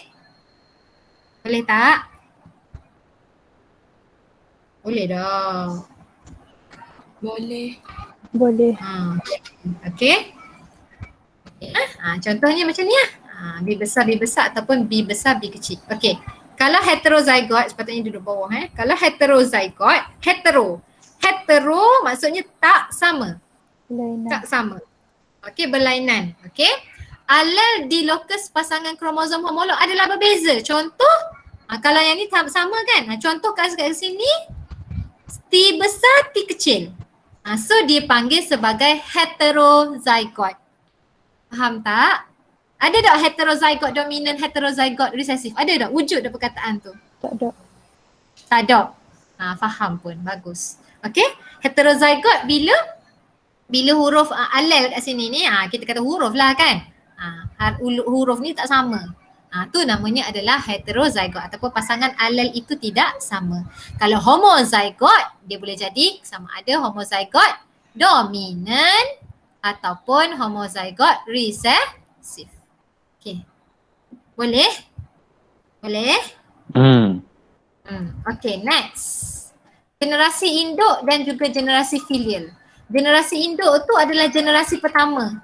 Boleh tak? Boleh dah. Boleh. Okey. Contohnya macam ni lah. B besar ataupun B besar, B kecil. Okey. Kalau heterozygot, sepatutnya duduk bawah. Kalau heterozygot, hetero maksudnya tak sama. Berlainan. Tak sama. Okey, berlainan. Okey. Alel di lokus pasangan kromosom homolog adalah berbeza. Contoh, kalau yang ni sama kan. Contoh kat sini, T besar, T kecil. So dia panggil sebagai heterozygot. Faham tak? Ada tak heterozygot dominan, heterozygot resesif? Ada tak wujud dah perkataan tu? Tak ada. Faham pun. Bagus. Okay. Heterozygot bila huruf alel kat sini ni, kita kata huruf lah kan. Huruf ni tak sama. Tu namanya adalah heterozygot ataupun pasangan alel itu tidak sama. Kalau homozygot, dia boleh jadi sama ada homozygot dominan ataupun homozygot resesif. Okay. Boleh? Okay, next. generasi induk dan juga generasi filial. Generasi induk tu adalah generasi pertama.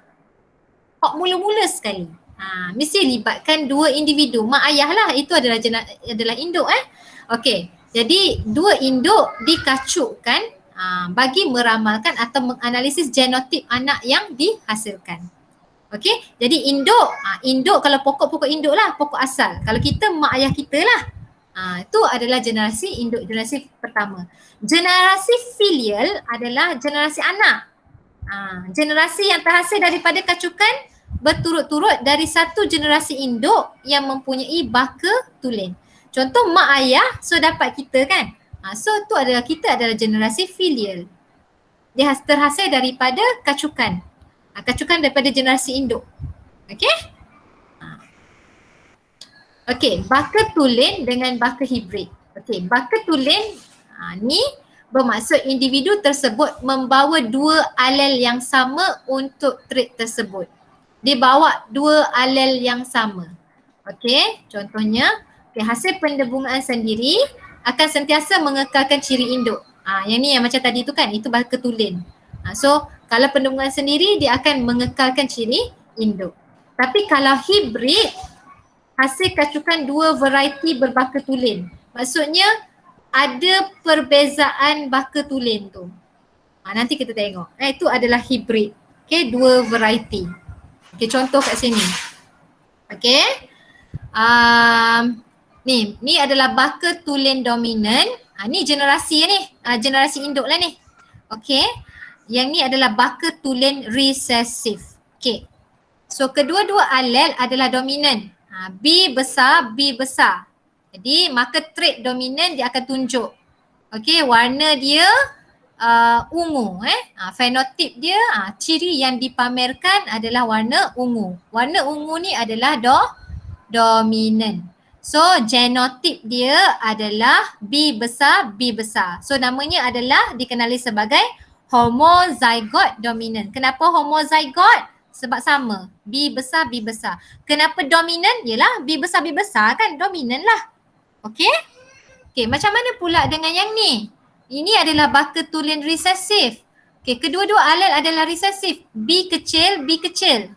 Hak mula-mula sekali. Mesti libatkan dua individu, mak ayah lah, itu adalah adalah induk Okey. Jadi dua induk dikacukkan bagi meramalkan atau menganalisis genotip anak yang dihasilkan. Okey. Jadi induk kalau pokok-pokok induk lah, pokok asal. Kalau kita mak ayah kita lah. Itu adalah generasi induk, generasi pertama. Generasi filial adalah generasi anak. Generasi yang terhasil daripada kacukan berturut-turut dari satu generasi induk yang mempunyai baka tulen. Contoh mak ayah, so dapat kita kan. So tu adalah kita adalah generasi filial. Dia terhasil daripada kacukan. Kacukan daripada generasi induk. Okey? Okey, baka tulen dengan baka hibrid. Okey, baka tulen ni bermaksud individu tersebut membawa dua alel yang sama untuk trait tersebut. Dia bawa dua alel yang sama. Okey, contohnya hasil pendebungaan sendiri akan sentiasa mengekalkan ciri induk. Yang ni yang macam tadi tu kan, itu baka tulen. So kalau pendebungaan sendiri dia akan mengekalkan ciri induk. Tapi kalau hibrid, hasil kacukan dua variety berbaka tulen. Maksudnya ada perbezaan baka tulen tu. Nanti kita tengok. Itu adalah hibrid. Okay, dua variety. Okay, contoh kat sini. Okay. Ni adalah baka tulen dominan. Ni generasi ni. Generasi induk lah ni. Okay. Yang ni adalah baka tulen recessive. Okay. So kedua-dua alel adalah dominan. B besar, B besar. Jadi maka trait dominan dia akan tunjuk. Okey, warna dia ungu fenotip dia ciri yang dipamerkan adalah warna ungu. Warna ungu ni adalah dominan. So genotip dia adalah B besar, B besar. So namanya adalah dikenali sebagai homozygote dominan. Kenapa homozygote? Sebab sama. B besar, B besar. Kenapa dominan? Yelah B besar, B besar kan dominan lah. Okey? Okey, macam mana pula dengan yang ni? Ini adalah baka tulen resesif. Okey, kedua-dua alel adalah resesif. B kecil, B kecil.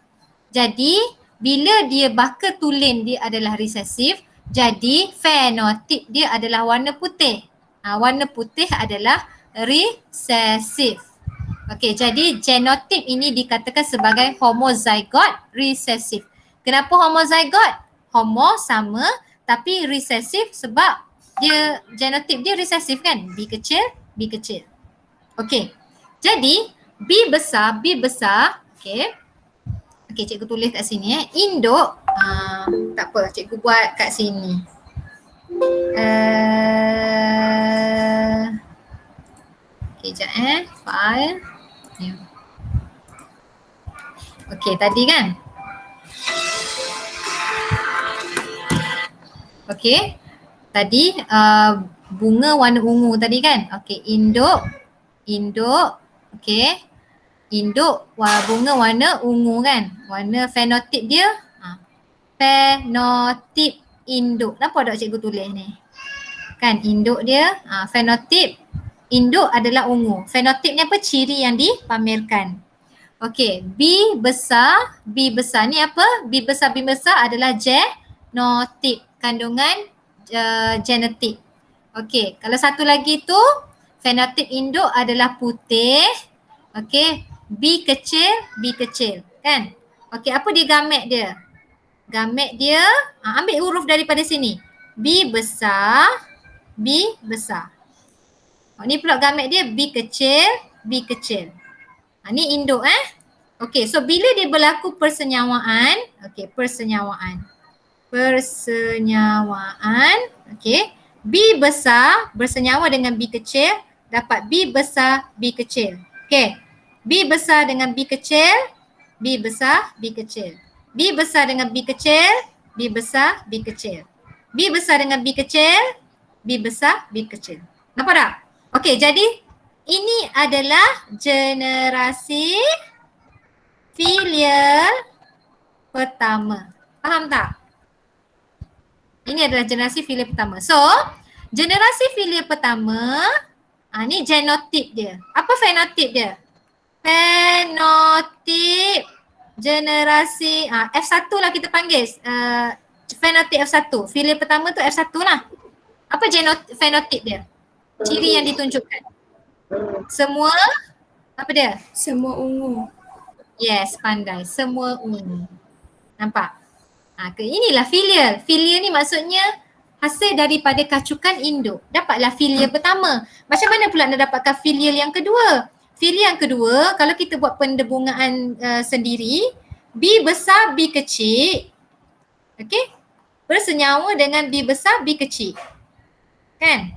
Jadi, bila dia baka tulen dia adalah resesif, jadi fenotip dia adalah warna putih. Warna putih adalah resesif. Okey, jadi genotip ini dikatakan sebagai homozygote resesif. Kenapa homozygote? Homo sama tapi resesif sebab dia genotip dia resesif kan? B kecil, B kecil. Okey. Jadi B besar, B besar. Okey. Okey, cikgu tulis kat sini induk tak apa, cikgu buat kat sini. Okey, sekejap file. Ya. Okey, tadi kan? Okey. Tadi bunga warna ungu tadi kan? Okey, induk. Okey. Induk bunga warna ungu kan? Warna fenotip dia fenotip induk. Kenapa tak cikgu tulis ni? Kan induk dia fenotip induk adalah ungu. Fenotip ni apa? Ciri yang dipamerkan. Okey, B besar, B besar ni apa? B besar, B besar adalah genotip, kandungan genetik. Okey, kalau satu lagi tu fenotip induk adalah putih. Okey, B kecil, B kecil kan? Okey, apa dia gamet dia? Gamet dia, ambil huruf daripada sini. B besar, B besar. Ni pula gamet dia B kecil, B kecil. Ni induk Okey, so bila dia berlaku persenyawaan, okey, persenyawaan. Okey, B besar bersenyawa dengan B kecil, dapat B besar, B kecil. Okey, B besar dengan B kecil, B besar, B kecil. B besar dengan B kecil, B besar, B kecil. B besar dengan B kecil, B besar, B kecil. Nampak tak? Okey, jadi ini adalah generasi filial pertama. Faham tak? Ini adalah generasi filial pertama. So, generasi filial pertama Ni genotip dia. Apa fenotip dia? Fenotip generasi F1 lah kita panggil. Fenotip F1. Filial pertama tu F1 lah. Apa fenotip dia? Ciri yang ditunjukkan. Semua apa dia? Semua ungu. Yes, pandai. Semua ungu. Nampak? Inilah filial. Filial ni maksudnya hasil daripada kacukan induk. Dapatlah filial pertama. Macam mana pula nak dapatkan filial yang kedua? Filial yang kedua, kalau kita buat pendebungaan sendiri, B besar, B kecil. Okey? Bersenyawa dengan B besar, B kecil. Kan?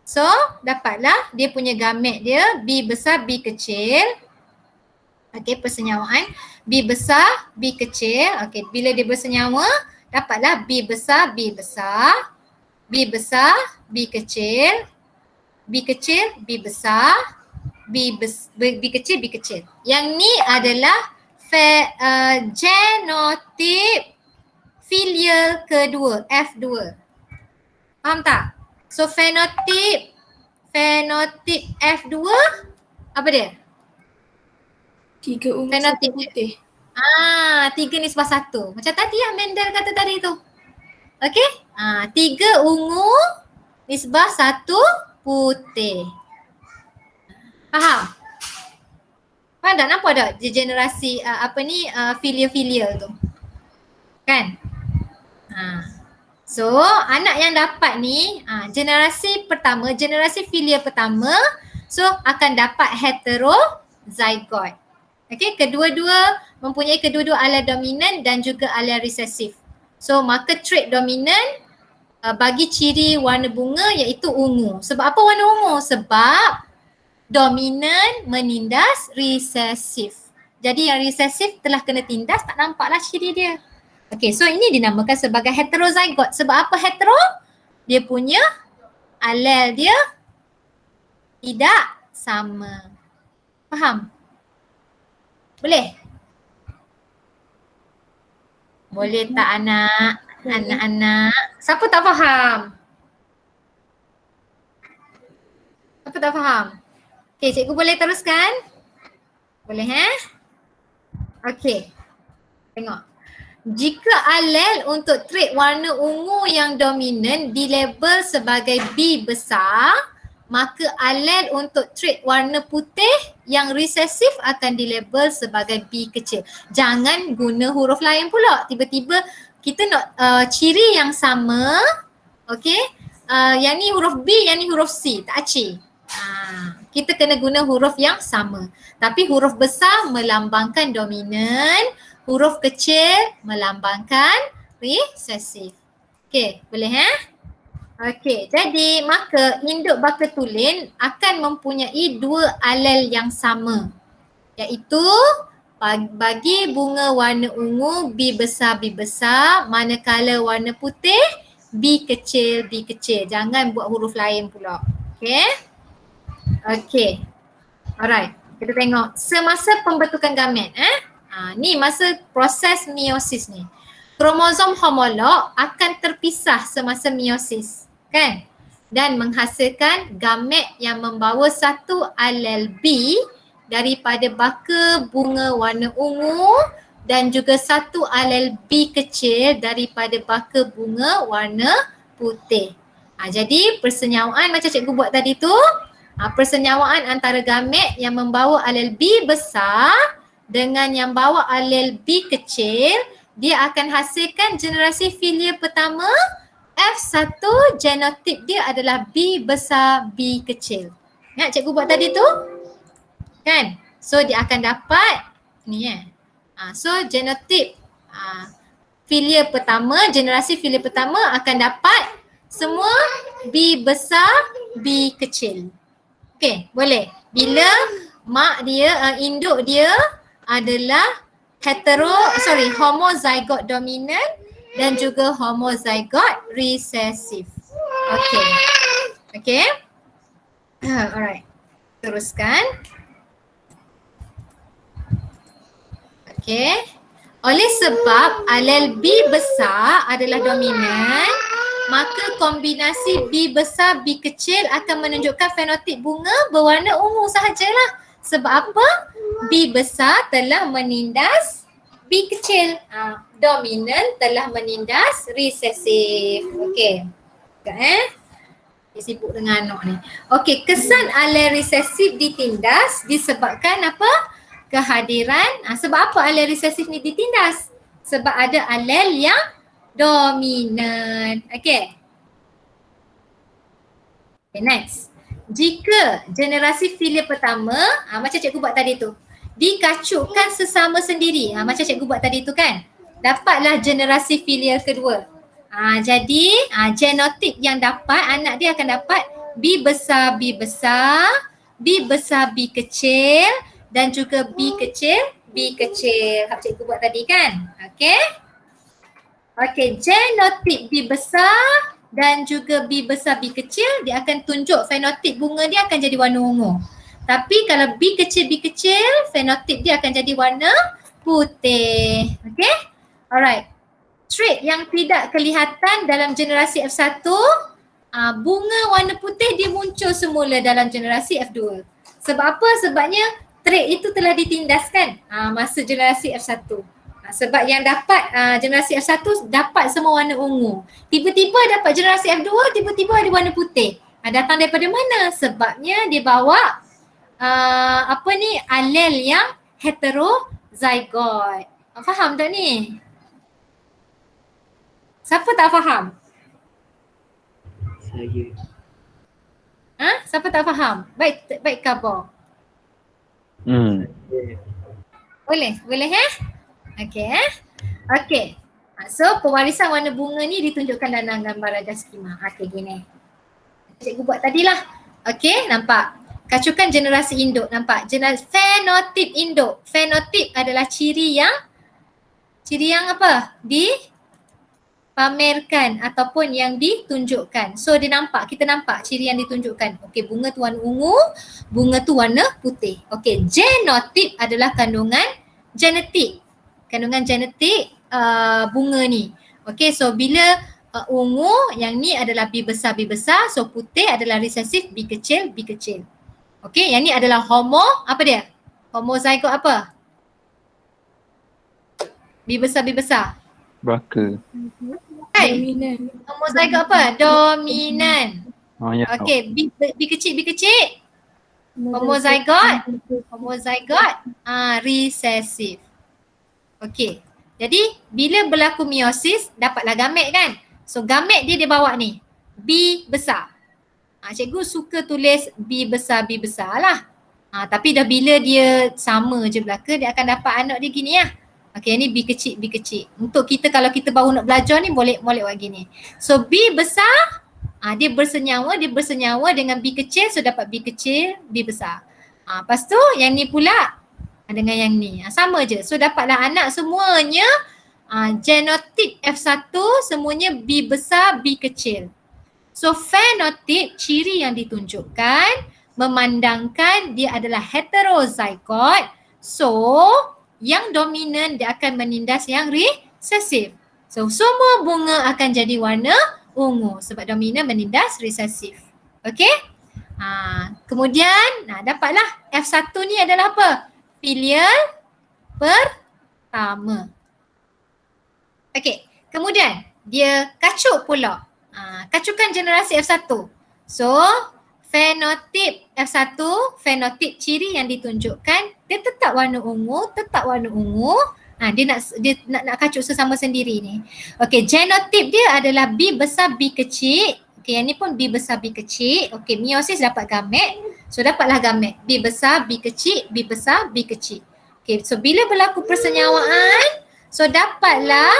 So, dapatlah dia punya gamet dia B besar, B kecil. Okey, persenyawaan B besar, B kecil. Okey, bila dia bersenyawa, dapatlah B besar, B besar, B besar, B kecil, B kecil, B besar, B kecil, B kecil. Yang ni adalah genotip filial kedua, F2. Faham tak? So fenotip F2 apa dia? 3 ungu, Fenotip 1 putih. 3:1. Macam tadi lah Mendel kata tadi tu. Okey? 3 ungu nisbah 1 putih. Faham? Faham tak? Nampak tak generasi filial-filial tu? Kan? So anak yang dapat ni generasi pertama, generasi filial pertama, so akan dapat heterozygote. Okey, kedua-dua mempunyai kedua-dua alel dominan dan juga alel resesif. So maka trait dominan bagi ciri warna bunga iaitu ungu. Sebab apa warna ungu? Sebab dominan menindas resesif. Jadi yang resesif telah kena tindas, tak nampaklah ciri dia. Okey, so ini dinamakan sebagai heterozygote. Sebab apa hetero? Dia punya alel dia tidak sama. Faham? Boleh? Boleh tak anak? Anak-anak. Siapa tak faham? Siapa tak faham? Okey, cikgu boleh teruskan? Boleh Okey. Tengok. Jika alel untuk trait warna ungu yang dominan dilabel sebagai B besar, maka alel untuk trait warna putih yang resesif akan dilabel sebagai B kecil. Jangan guna huruf lain pula. Tiba-tiba kita nak ciri yang sama, okey? Yang ni huruf B, yang ni huruf C, tak acik. Kita kena guna huruf yang sama. Tapi huruf besar melambangkan dominan, huruf kecil melambangkan resesif. Okey, boleh Okey, jadi maka induk bakal-tulin akan mempunyai dua alel yang sama, iaitu bagi bunga warna ungu B besar, manakala warna putih B kecil, B kecil. Jangan buat huruf lain pula. Okey. Okey. Alright. Kita tengok semasa pembentukan gamet ni masa proses meiosis ni. Kromosom homolog akan terpisah semasa meiosis, kan? Dan menghasilkan gamet yang membawa satu alel B daripada baka bunga warna ungu dan juga satu alel B kecil daripada baka bunga warna putih. Jadi persenyawaan macam cikgu buat tadi tu, persenyawaan antara gamet yang membawa alel B besar dengan yang bawa alel B kecil, dia akan hasilkan generasi filial pertama F1, genotip dia adalah B besar, B kecil. Ingat cikgu buat tadi tu? Kan? So dia akan dapat ni so genotip filial pertama, generasi filial pertama akan dapat semua B besar, B kecil. Okey, boleh. Bila mak dia, induk dia adalah homozygote dominan dan juga homozygote resesif. Okey. Okey. Alright. Teruskan. Okey. Oleh sebab alel B besar adalah dominan, maka kombinasi B besar, B kecil akan menunjukkan fenotip bunga berwarna ungu sahajalah. Sebab apa? B besar telah menindas B kecil. Dominan telah menindas resesif. Okey. Dia sibuk dengan anak ni. Okey, kesan alel resesif ditindas disebabkan apa? Kehadiran. Sebab apa alel resesif ni ditindas? Sebab ada alel yang dominan. Okay, next. Jika generasi filial pertama, macam cikgu buat tadi tu, dikacukkan sesama sendiri, macam cikgu buat tadi tu kan, dapatlah generasi filial kedua. Jadi genotip yang dapat, anak dia akan dapat B besar, B besar, B besar, B kecil dan juga B kecil, B kecil. Hak cikgu buat tadi kan? Okay. Okey, genotip B besar dan juga B besar, B kecil, dia akan tunjuk fenotip bunga dia akan jadi warna ungu. Tapi kalau B kecil, fenotip dia akan jadi warna putih. Okey? Alright. Trait yang tidak kelihatan dalam generasi F1, bunga warna putih dia muncul semula dalam generasi F2. Sebab apa? Sebabnya trait itu telah ditindaskan masa generasi F1. Sebab yang dapat generasi F1 dapat semua warna ungu. Tiba-tiba dapat generasi F2, tiba-tiba ada warna putih. Datang daripada mana? Sebabnya dia bawa alel yang heterozygote. Faham tak ni? Siapa tak faham? Saya. Siapa tak faham? Baik khabar. Boleh Okey. Okey. So pewarisan warna bunga ni ditunjukkan dalam gambar raja skema. Okey, gini. Cikgu buat tadilah. Okey, nampak. Kacukan generasi induk, nampak. Fenotip induk. Fenotip adalah ciri yang apa? Dipamerkan ataupun yang ditunjukkan. So dia nampak, kita nampak ciri yang ditunjukkan. Okey, bunga tu warna ungu, bunga tu warna putih. Okey, genotip adalah kandungan genetik. Kandungan genetik bunga ni. Okey, so bila ungu, yang ni adalah B besar, so putih adalah resesif B kecil. Okey, yang ni adalah apa dia? Homozygote apa? B besar. Baka. Dominan. Homozygote apa? Dominan. Ya. Okey, B kecil. Homozygote resesif. Okey. Jadi bila berlaku meiosis dapatlah gamet kan? So gamet dia bawa ni B besar. Cikgu suka tulis B besar lah. Tapi dah bila dia sama je belaka, dia akan dapat anak dia gini lah. Okey, ni B kecil. Untuk kita kalau kita baru nak belajar ni boleh buat gini. So B besar dia bersenyawa dengan B kecil, so dapat B kecil, B besar. Lepas tu yang ni pula dengan yang ni. Sama je. So dapatlah anak semuanya genotip F1 semuanya B besar, B kecil. So fenotip, ciri yang ditunjukkan memandangkan dia adalah heterozygote. So yang dominan dia akan menindas yang resesif. So semua bunga akan jadi warna ungu sebab dominan menindas resesif. Okey? Kemudian dapatlah F1 ni adalah apa? Filial pertama. Okey, kemudian dia kacuk pula. Kacukan generasi F1. So, fenotip F1, fenotip ciri yang ditunjukkan, dia tetap warna ungu. Dia nak kacuk sesama sendiri ni. Okey, genotip dia adalah B besar, B kecil. Okey, yang ni pun B besar, B kecil. Okey, meiosis dapat gamet. So dapatlah gamet B besar, B kecil, B besar, B kecil. Okay, so bila berlaku persenyawaan, so dapatlah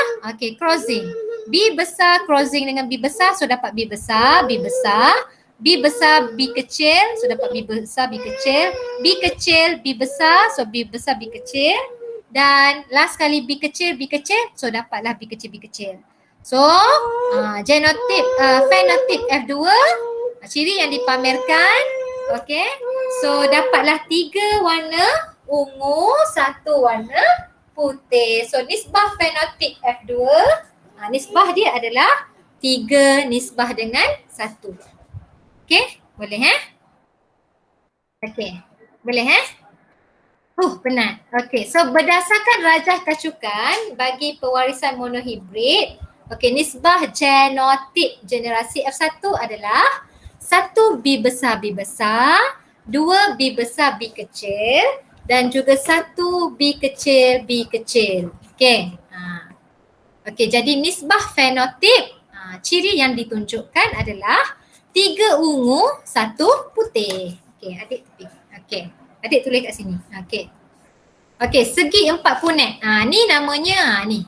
crossing. B besar crossing dengan B besar, so dapat B besar, B besar. B besar, B kecil, so dapat B besar, B kecil. B kecil, B besar, so B besar, B kecil. Dan last kali B kecil, so dapatlah B kecil, B kecil. So genotip, fenotip F2, ciri yang dipamerkan. Okay, so dapatlah 3 warna ungu, 1 warna putih. So nisbah fenotip F2, nisbah dia adalah 3 nisbah dengan 1. Okey, boleh Okey, boleh penat. Okey, so berdasarkan rajah kacukan bagi pewarisan monohibrid, nisbah genotip generasi F1 adalah 1 B besar B besar, 2 B besar B kecil dan juga 1 B kecil B kecil. Okey. Okey, jadi nisbah fenotip, ciri yang ditunjukkan adalah 3 ungu, 1 putih. Okey, adik tepi. Okey. Adik tulis kat sini. Okey. Okey, segi 4 punet. Ni namanya ni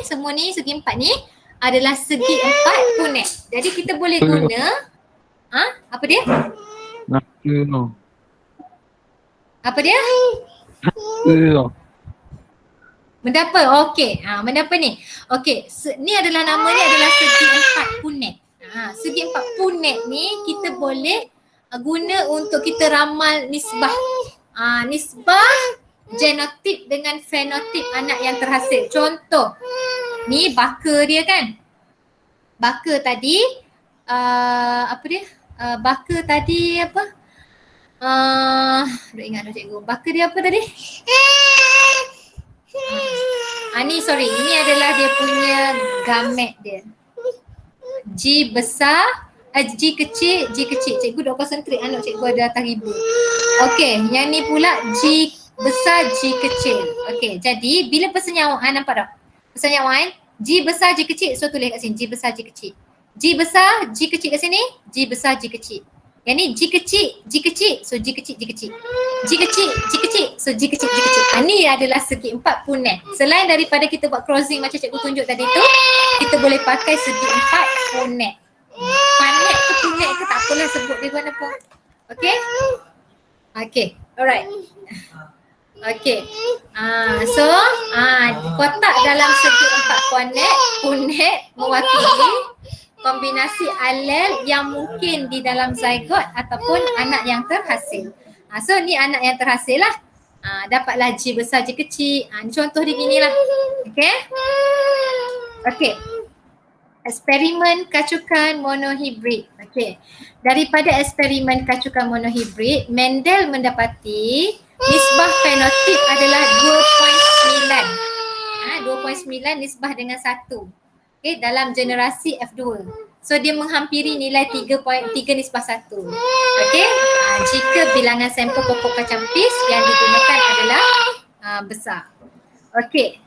semua ni segi 4 ni adalah segi 4 punet. Jadi kita boleh guna apa dia? Apa dia? Mendapat. Okey. Mendapat ni. Okey, ni adalah nama ni adalah segi 4 punet. Segi 4 punet ni kita boleh guna untuk kita ramal nisbah. Nisbah genotip dengan fenotip anak yang terhasil. Contoh, ni baka dia kan. Baka tadi apa dia? Baka tadi apa? Dah ingat dah cikgu. Baka dia apa tadi? Ni sorry, ini adalah dia punya gamet dia. G besar, G kecil. Cikgu dah konsentrate anak cikgu ada atas ribu. Okey, yang ni pula G besar, G kecil. Okey, jadi bila persenyawaan nampak tak? Persenyawaan G besar, G kecil. So tulis kat sini G besar, G kecil. G besar, G kecil kat sini. G besar, G kecil. Yang ni G kecil. So G kecil, G kecil. G kecil. So G kecil, G kecil. Ni adalah segi 4 punet. Selain daripada kita buat crossing macam cikgu tunjuk tadi tu, kita boleh pakai segi 4 punet. Panet ke punet ke tak apalah sebut dia mana pun. Okay? Okay. Alright. Okay. So kotak dalam segi 4 punet mewakili kombinasi alel yang mungkin di dalam zygote ataupun anak yang terhasil. So ni anak yang terhasil lah. Dapatlah G besar, G kecil. Contoh dia ginilah. Okay. Okay. Eksperimen kacukan monohibrid. Okey. Daripada eksperimen kacukan monohibrid, Mendel mendapati nisbah fenotip adalah 2.9. 2.9 nisbah dengan 1. Okey, dalam generasi F2. So dia menghampiri nilai 3.3 nisbah 1. Okey. Jika bilangan sampel pokok kacang pis yang digunakan adalah besar. Okey.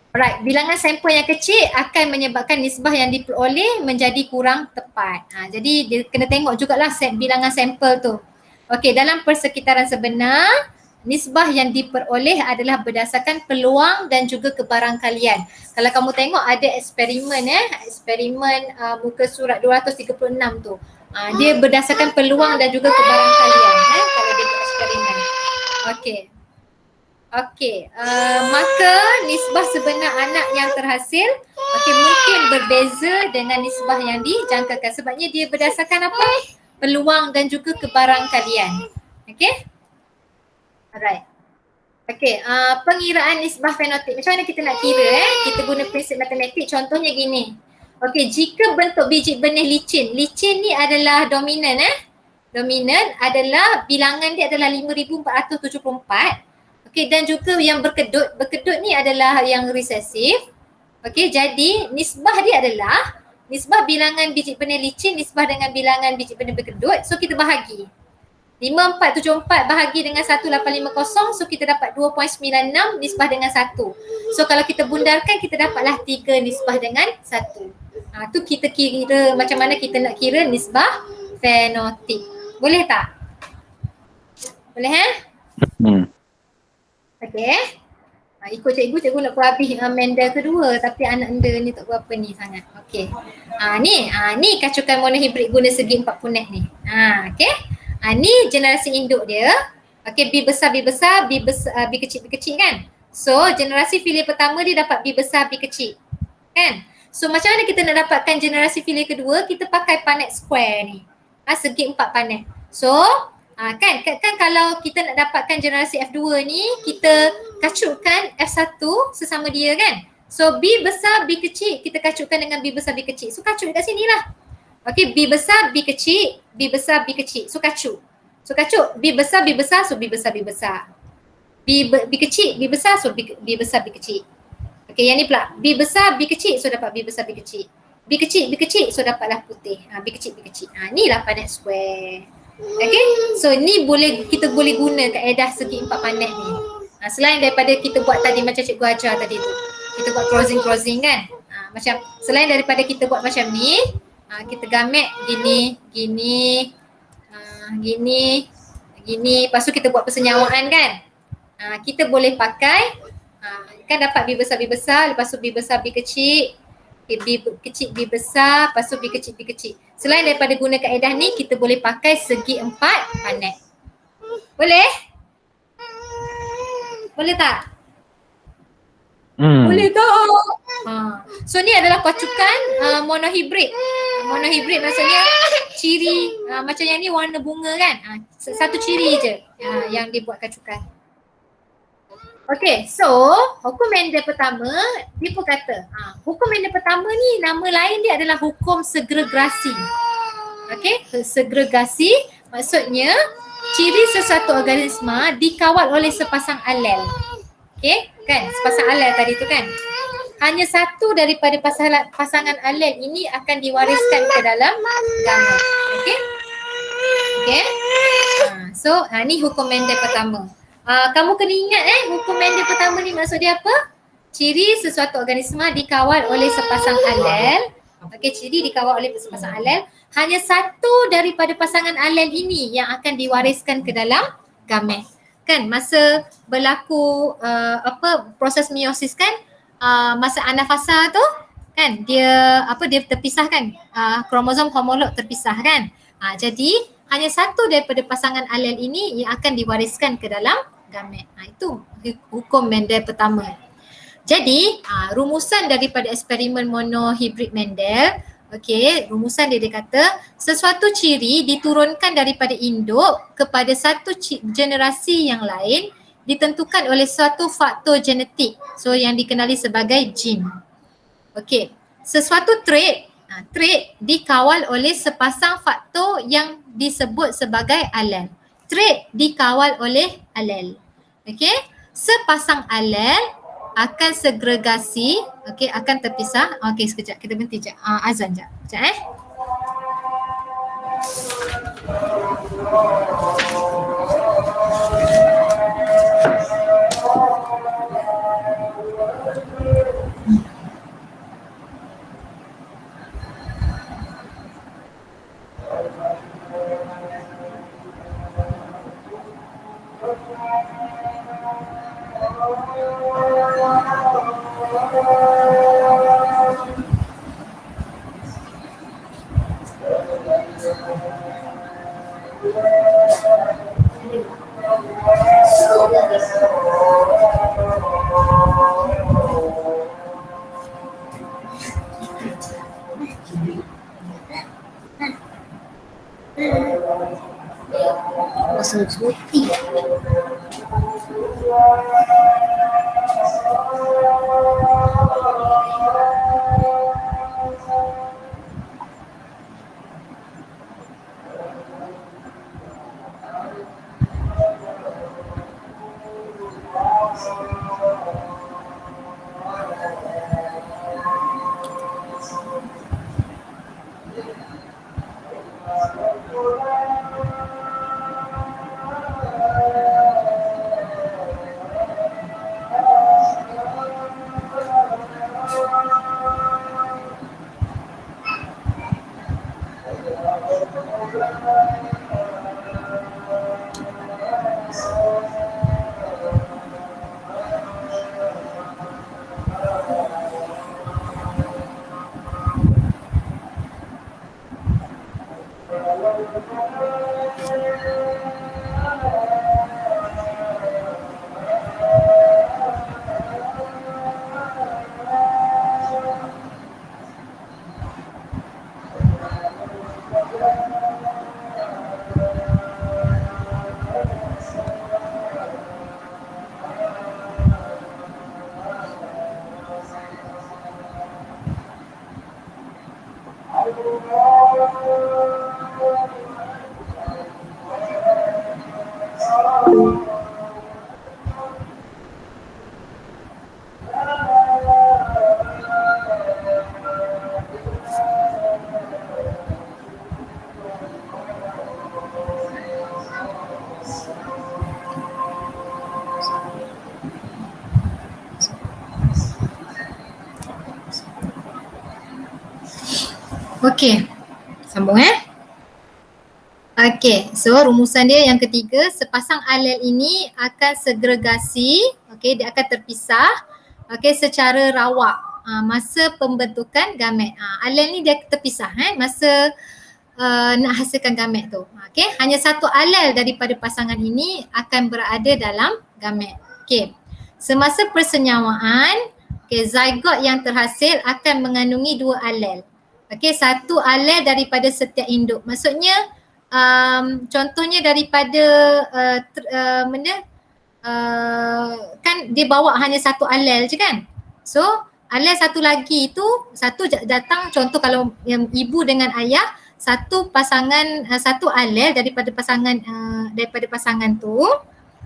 Alright, bilangan sampel yang kecil akan menyebabkan nisbah yang diperoleh menjadi kurang tepat. Jadi dia kena tengok jugalah bilangan sampel tu. Okey, dalam persekitaran sebenar, nisbah yang diperoleh adalah berdasarkan peluang dan juga kebarangkalian. Kalau kamu tengok ada eksperimen muka surat 236 tu. Dia berdasarkan peluang dan juga kebarangkalian kalau dia buat eksperimen. Okey. Okey, maka nisbah sebenar anak yang terhasil mungkin berbeza dengan nisbah yang dijangkakan sebabnya dia berdasarkan apa? Peluang dan juga kebarangkalian. Okey? Alright. Okey, pengiraan nisbah fenotip. Macam mana kita nak kira Kita guna prinsip matematik. Contohnya gini. Okey, jika bentuk biji benih licin. Licin ni adalah dominan Dominan adalah bilangan dia adalah 5474. Okey, dan juga yang berkedut. Berkedut ni adalah yang resesif. Okey, jadi nisbah dia adalah nisbah bilangan biji benih licin nisbah dengan bilangan biji benih berkedut. So kita bahagi. 5474 bahagi dengan 1850. So kita dapat 2.96 nisbah dengan 1. So kalau kita bundarkan kita dapatlah 3 nisbah dengan 1. Tu kita kira macam mana kita nak kira nisbah fenotip. Boleh tak? Boleh Okey. Ikut cikgu nak buat habis Mendel kedua tapi anak anda ni tak berapa ni sangat. Okey. Ni kacukan monohibrid guna segi 4 punet ni. Okey. Ni generasi induk dia. Okey, B besar, B kecil kan. So generasi filih pertama dia dapat B besar, B kecil. Kan? So macam mana kita nak dapatkan generasi filih kedua? Kita pakai panet square ni. Segi 4 panet. So kan kalau kita nak dapatkan generasi F2 ni kita kacukkan F1 sesama dia kan. So B besar, B kecil, kita kacukkan dengan B besar, B kecil. So kacuk dekat sini lah. Okay, B besar, B kecil, B besar, B kecil. So kacuk. So kacuk, B besar, so B besar, B besar. B kecil, B besar, so B besar, B kecil. Okay, yang ni pula. B besar, B kecil, so dapat B besar, B kecil. B kecil, so dapatlah putih. B kecil. Ni lah panet square. Okay, so ni kita boleh guna kaedah segi empat panet ni. Selain daripada kita buat tadi macam cikgu ajar tadi tu. Kita buat crossing kan. Macam selain daripada kita buat macam ni, kita gamet gini, lepas tu kita buat persenyawaan kan. Kita boleh pakai, kan dapat B besar, lepas tu B besar, B kecil, B kecil, B besar, lepas tu B kecil. Selain daripada guna kaedah ni, kita boleh pakai segi empat panet. Boleh? Boleh tak? Boleh tak? So ni adalah kacukan monohibrid. Monohibrid maksudnya ciri macam yang ni warna bunga kan. Satu ciri je yang dibuat kacukan. Okay, so hukum Mendel pertama dia pun kata hukum Mendel pertama ni nama lain dia adalah hukum segregasi. Okay, segregasi maksudnya ciri sesuatu organisma dikawal oleh sepasang alel. Okay, kan sepasang alel tadi tu kan. Hanya satu daripada pasangan alel ini akan diwariskan ke dalam gamma. Okay. So ni hukum Mendel pertama. Kamu kena ingat hukum Mendel pertama ni maksud dia apa? Ciri sesuatu organisma dikawal oleh sepasang alel. Okay, ciri dikawal oleh sepasang alel. Hanya satu daripada pasangan alel ini yang akan diwariskan ke dalam gamet. Kan masa berlaku proses meiosis kan, masa anafasa tu kan dia terpisah kan, kromosom homolog terpisah kan. Jadi hanya satu daripada pasangan alel ini yang akan diwariskan ke dalam gamet. Itu hukum Mendel pertama. Jadi rumusan daripada eksperimen monohibrid Mendel, rumusan dia kata sesuatu ciri diturunkan daripada induk kepada satu generasi yang lain ditentukan oleh suatu faktor genetik. So yang dikenali sebagai gen. Sesuatu trait dikawal oleh sepasang faktor yang disebut sebagai alel. Trait dikawal oleh alel. Sepasang alel akan segregasi, akan terpisah. Sekejap kita berhenti sekejap. Azan sekejap. Okey, sambung Okey, so rumusan dia yang ketiga, sepasang alel ini akan segregasi, okey, dia akan terpisah, okey, secara rawak masa pembentukan gamet. Alel ni dia terpisah masa nak hasilkan gamet tu. Okey, hanya satu alel daripada pasangan ini akan berada dalam gamet. Okey. Semasa persenyawaan, okey, zygote yang terhasil akan mengandungi dua alel. Okey, satu alel daripada setiap induk. Maksudnya contohnya daripada kan dia bawa hanya satu alel je kan. So alel satu lagi tu, satu datang, contoh kalau yang ibu dengan ayah, satu pasangan, satu alel daripada pasangan tu,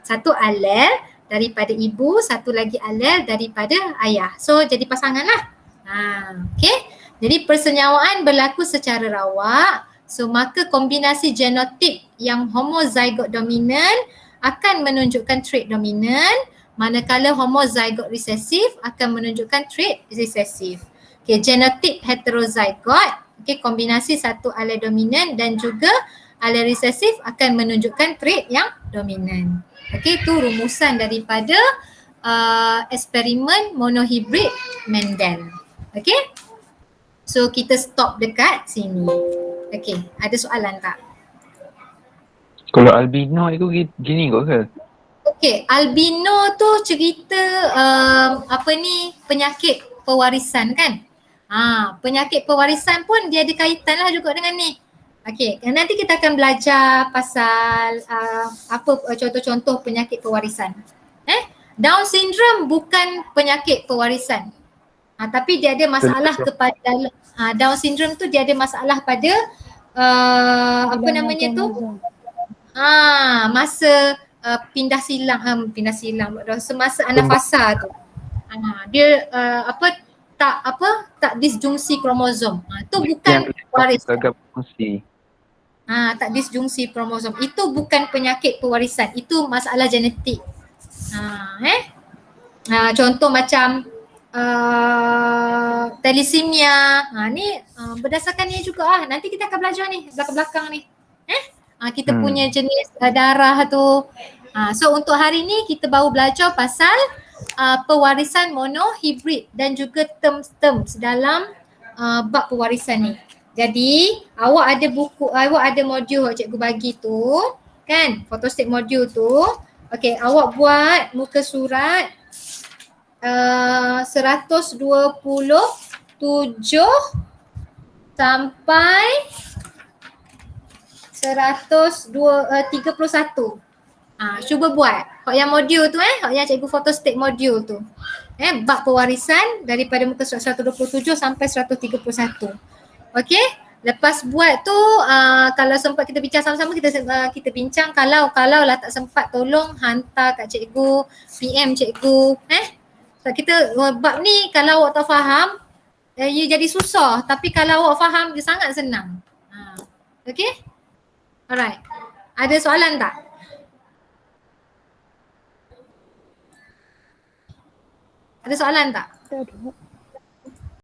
satu alel daripada ibu, satu lagi alel daripada ayah. So jadi pasangan lah. Okay. Jadi persenyawaan berlaku secara rawak. So maka kombinasi genotip yang homozygote dominan akan menunjukkan trait dominan, manakala homozygote resesif akan menunjukkan trait resesif. Okay, genotip heterozygote, okay, kombinasi satu alel dominan dan juga alel resesif akan menunjukkan trait yang dominan. Okay, itu rumusan daripada eksperimen monohibrid Mendel. Okay, so kita stop dekat sini. Okay, ada soalan tak? Kalau albino itu gini kot ke? Okay, albino tu cerita penyakit pewarisan kan? Penyakit pewarisan pun dia ada kaitan lah juga dengan ni. Okay, nanti kita akan belajar pasal contoh-contoh penyakit pewarisan. Down syndrome bukan penyakit pewarisan. Tapi dia ada masalah kepada Down syndrome tu, dia ada masalah pada masa pindah silang semasa anafasa tu. Dia tak disjungsi kromosom. Tu bukan pewarisan. Tak disjungsi kromosom. Itu bukan penyakit pewarisan. Itu masalah genetik. Contoh macam thalassemia. Ni berdasarkan ni juga nanti kita akan belajar ni belakang-belakang ni. Kita punya jenis darah tu. So untuk hari ni kita baru belajar pasal pewarisan monohibrid dan juga terms-terms dalam bab pewarisan ni. Jadi awak ada modul cikgu bagi tu kan, photostat modul tu. Okey, awak buat muka surat 127 sampai 131. Cuba buat. Hak yang modul tu hak yang cikgu photostat modul tu. Bab pewarisan daripada muka surat 127 sampai 131. Okey? Lepas buat tu kalau sempat kita bincang sama-sama, kita bincang. Kalau lah tak sempat, tolong hantar kat cikgu, PM cikgu. So kita bab ni kalau awak tak faham, ia jadi susah, tapi kalau awak faham dia sangat senang. Okey? Alright. Ada soalan tak? Ada soalan tak? Tak ada.